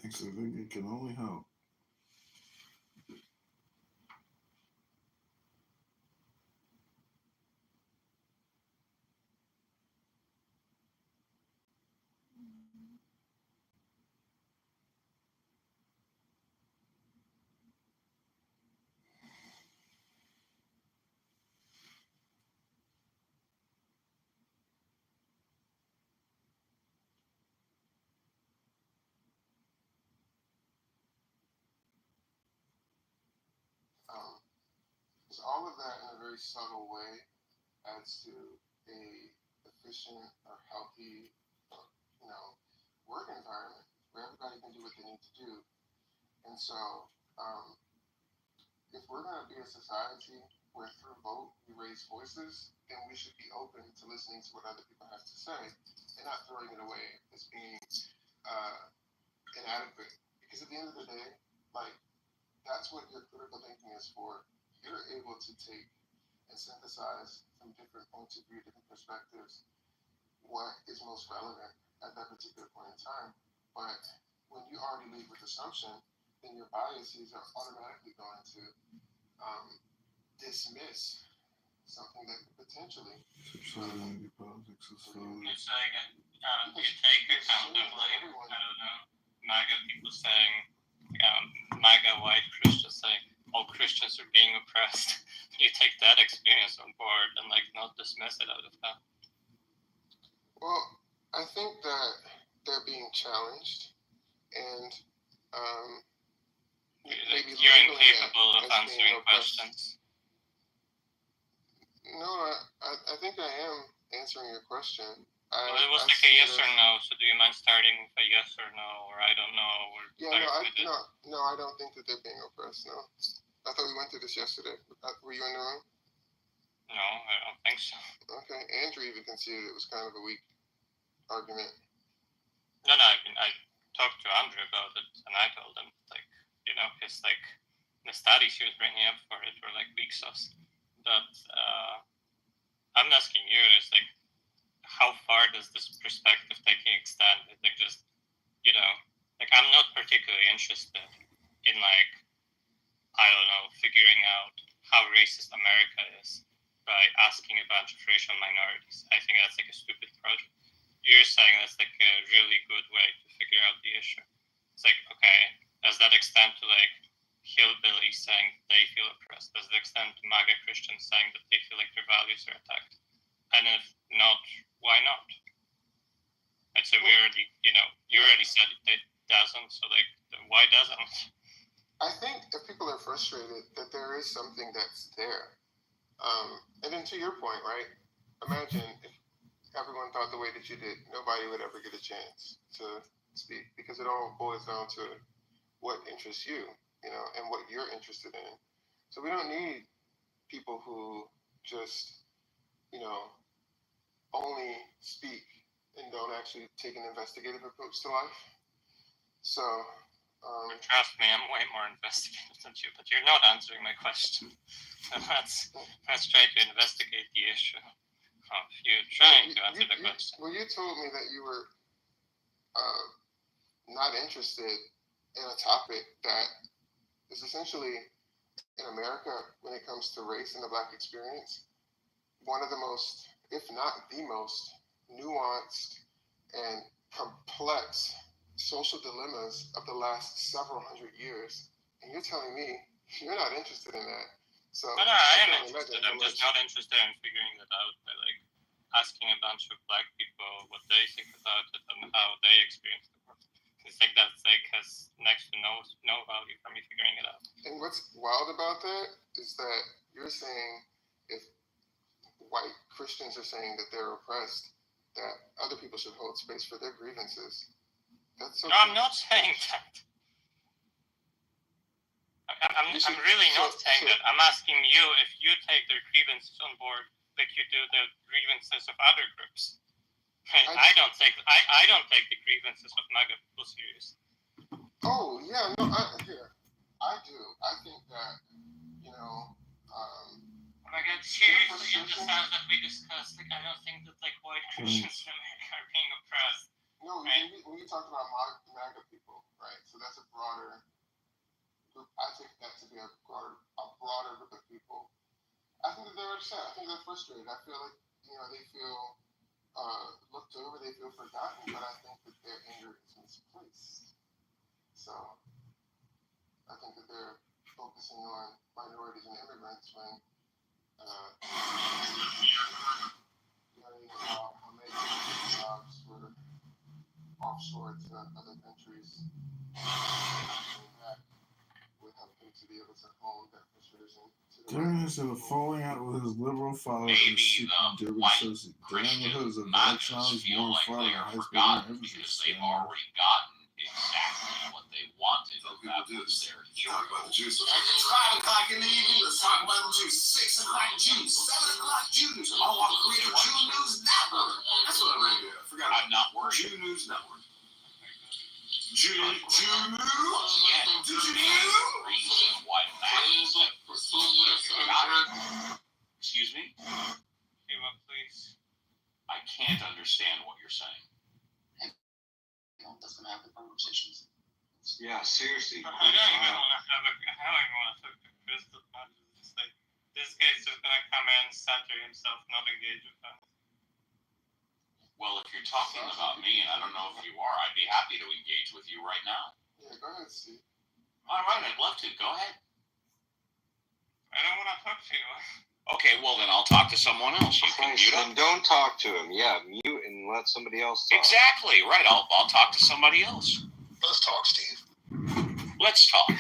Thanks. I think it can only help. very subtle way adds to a efficient or healthy, work environment where everybody can do what they need to do. And so, if we're going to be a society where through vote we raise voices, then we should be open to listening to what other people have to say and not throwing it away as being inadequate. Because at the end of the day, like, that's what your critical thinking is for. You're able to take and synthesize from different points of view, different perspectives, what is most relevant at that particular point in time. But when you already lead with assumption, then your biases are automatically going to dismiss something that could potentially. It's like you take account of like, I don't know, MAGA people saying, MAGA white Christians saying, all Christians are being oppressed. You take that experience on board and like not dismiss it out of that. Well, I think that they're being challenged, and maybe you're incapable of answering questions. No, I think I am answering your question. Well, it was like a yes or no, so do you mind starting with a yes or no, or I don't know, or no, I don't think that they're being oppressed, no. I thought we went through this yesterday. Were you in the room? No, I don't think so. Okay, Andrew even conceded it was kind of a weak argument. No, I mean, I talked to Andrew about it, and I told him, like, his, like, the studies he was bringing up for it were, like, weak sauce. But I'm asking you, is, like, how far does this perspective taking extend? Like, just, like, I'm not particularly interested in, like, I don't know, figuring out how racist America is by asking a bunch of racial minorities. I think that's, like, a stupid project. You're saying that's, like, a really good way to figure out the issue. It's like, okay, does that extend to, like, hillbillies saying they feel oppressed? Does it extend to MAGA Christians saying that they feel like their values are attacked? And if not, why not? And so we already, you already said it doesn't, so, like, why doesn't? I think if people are frustrated that there is something that's there. And then to your point, right? Imagine if everyone thought the way that you did, nobody would ever get a chance to speak, because it all boils down to what interests you, and what you're interested in. So we don't need people who just, only speak and don't actually take an investigative approach to life. So, trust me, I'm way more investigative than you, but you're not answering my question. Let's try to investigate the issue. You're trying to answer the question. Well, you told me that you were not interested in a topic that is essentially, in America, when it comes to race and the Black experience, one of the most, if not the most, nuanced and complex social dilemmas of the last several hundred years. And you're telling me you're not interested in that. So but I am interested. I'm just not interested in figuring that out by, like, asking a bunch of Black people what they think about it and how they experience the world. It's like that's, like, has next to no value for me figuring it out. And what's wild about that is that you're saying if white Christians are saying that they're oppressed, that other people should hold space for their grievances. That's so. No, I'm not saying that. I'm really not saying that. I'm asking you if you take their grievances on board like you do the grievances of other groups. Right? I don't take the grievances of MAGA people seriously. Oh yeah, no, I do. I think that Like, seriously, in the sense that we discussed, like, I don't think that, like, white Christians in America are being oppressed. No, right? when you talked about MAGA people, right? So that's a broader group. I take that to be a broader group of people. I think that they're upset. I think they're frustrated. I feel like they feel looked over. They feel forgotten. But I think that their anger is misplaced. So I think that they're focusing on minorities and immigrants when jobs were offshore to other countries. That would help them to be able to hone that frustration to During his falling out with his liberal father, Maybe the white Christian MAGAs feel like they are forgotten because they've already gotten exactly what they wanted. That was their hero. It's 5 o'clock in the evening. Let's talk about the juice. 6 o'clock juice. 7 o'clock Jews. I want to create a Jew News Network. That's what I'm ready to do. Forgot. I'm not worried. Jew News Network. Jew News. Did you know? Reason why MAGAs have forgotten. Excuse me? Give up, please. I can't understand what you're saying. Doesn't have the conversations. Yeah, seriously. I don't even want to have I don't even want to talk to Chris as much. It's just like, this guy's just gonna come in, center himself, not engage with us. Well, if you're talking about me, and I don't know if you are, I'd be happy to engage with you right now. Yeah, go ahead, Steve. All right, I'd love to. Go ahead. I don't want to talk to you. Okay, well then I'll talk to someone else. You can mute Then up. don't talk to him. Yeah, mute and let somebody else talk. Exactly right. I'll talk to somebody else. Let's talk, Steve. Let's talk.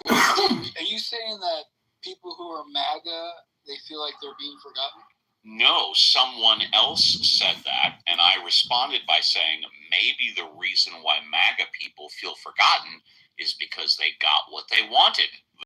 Are you saying that people who are MAGA, they feel like they're being forgotten? No, someone else said that, and I responded by saying maybe the reason why MAGA people feel forgotten is because they got what they wanted.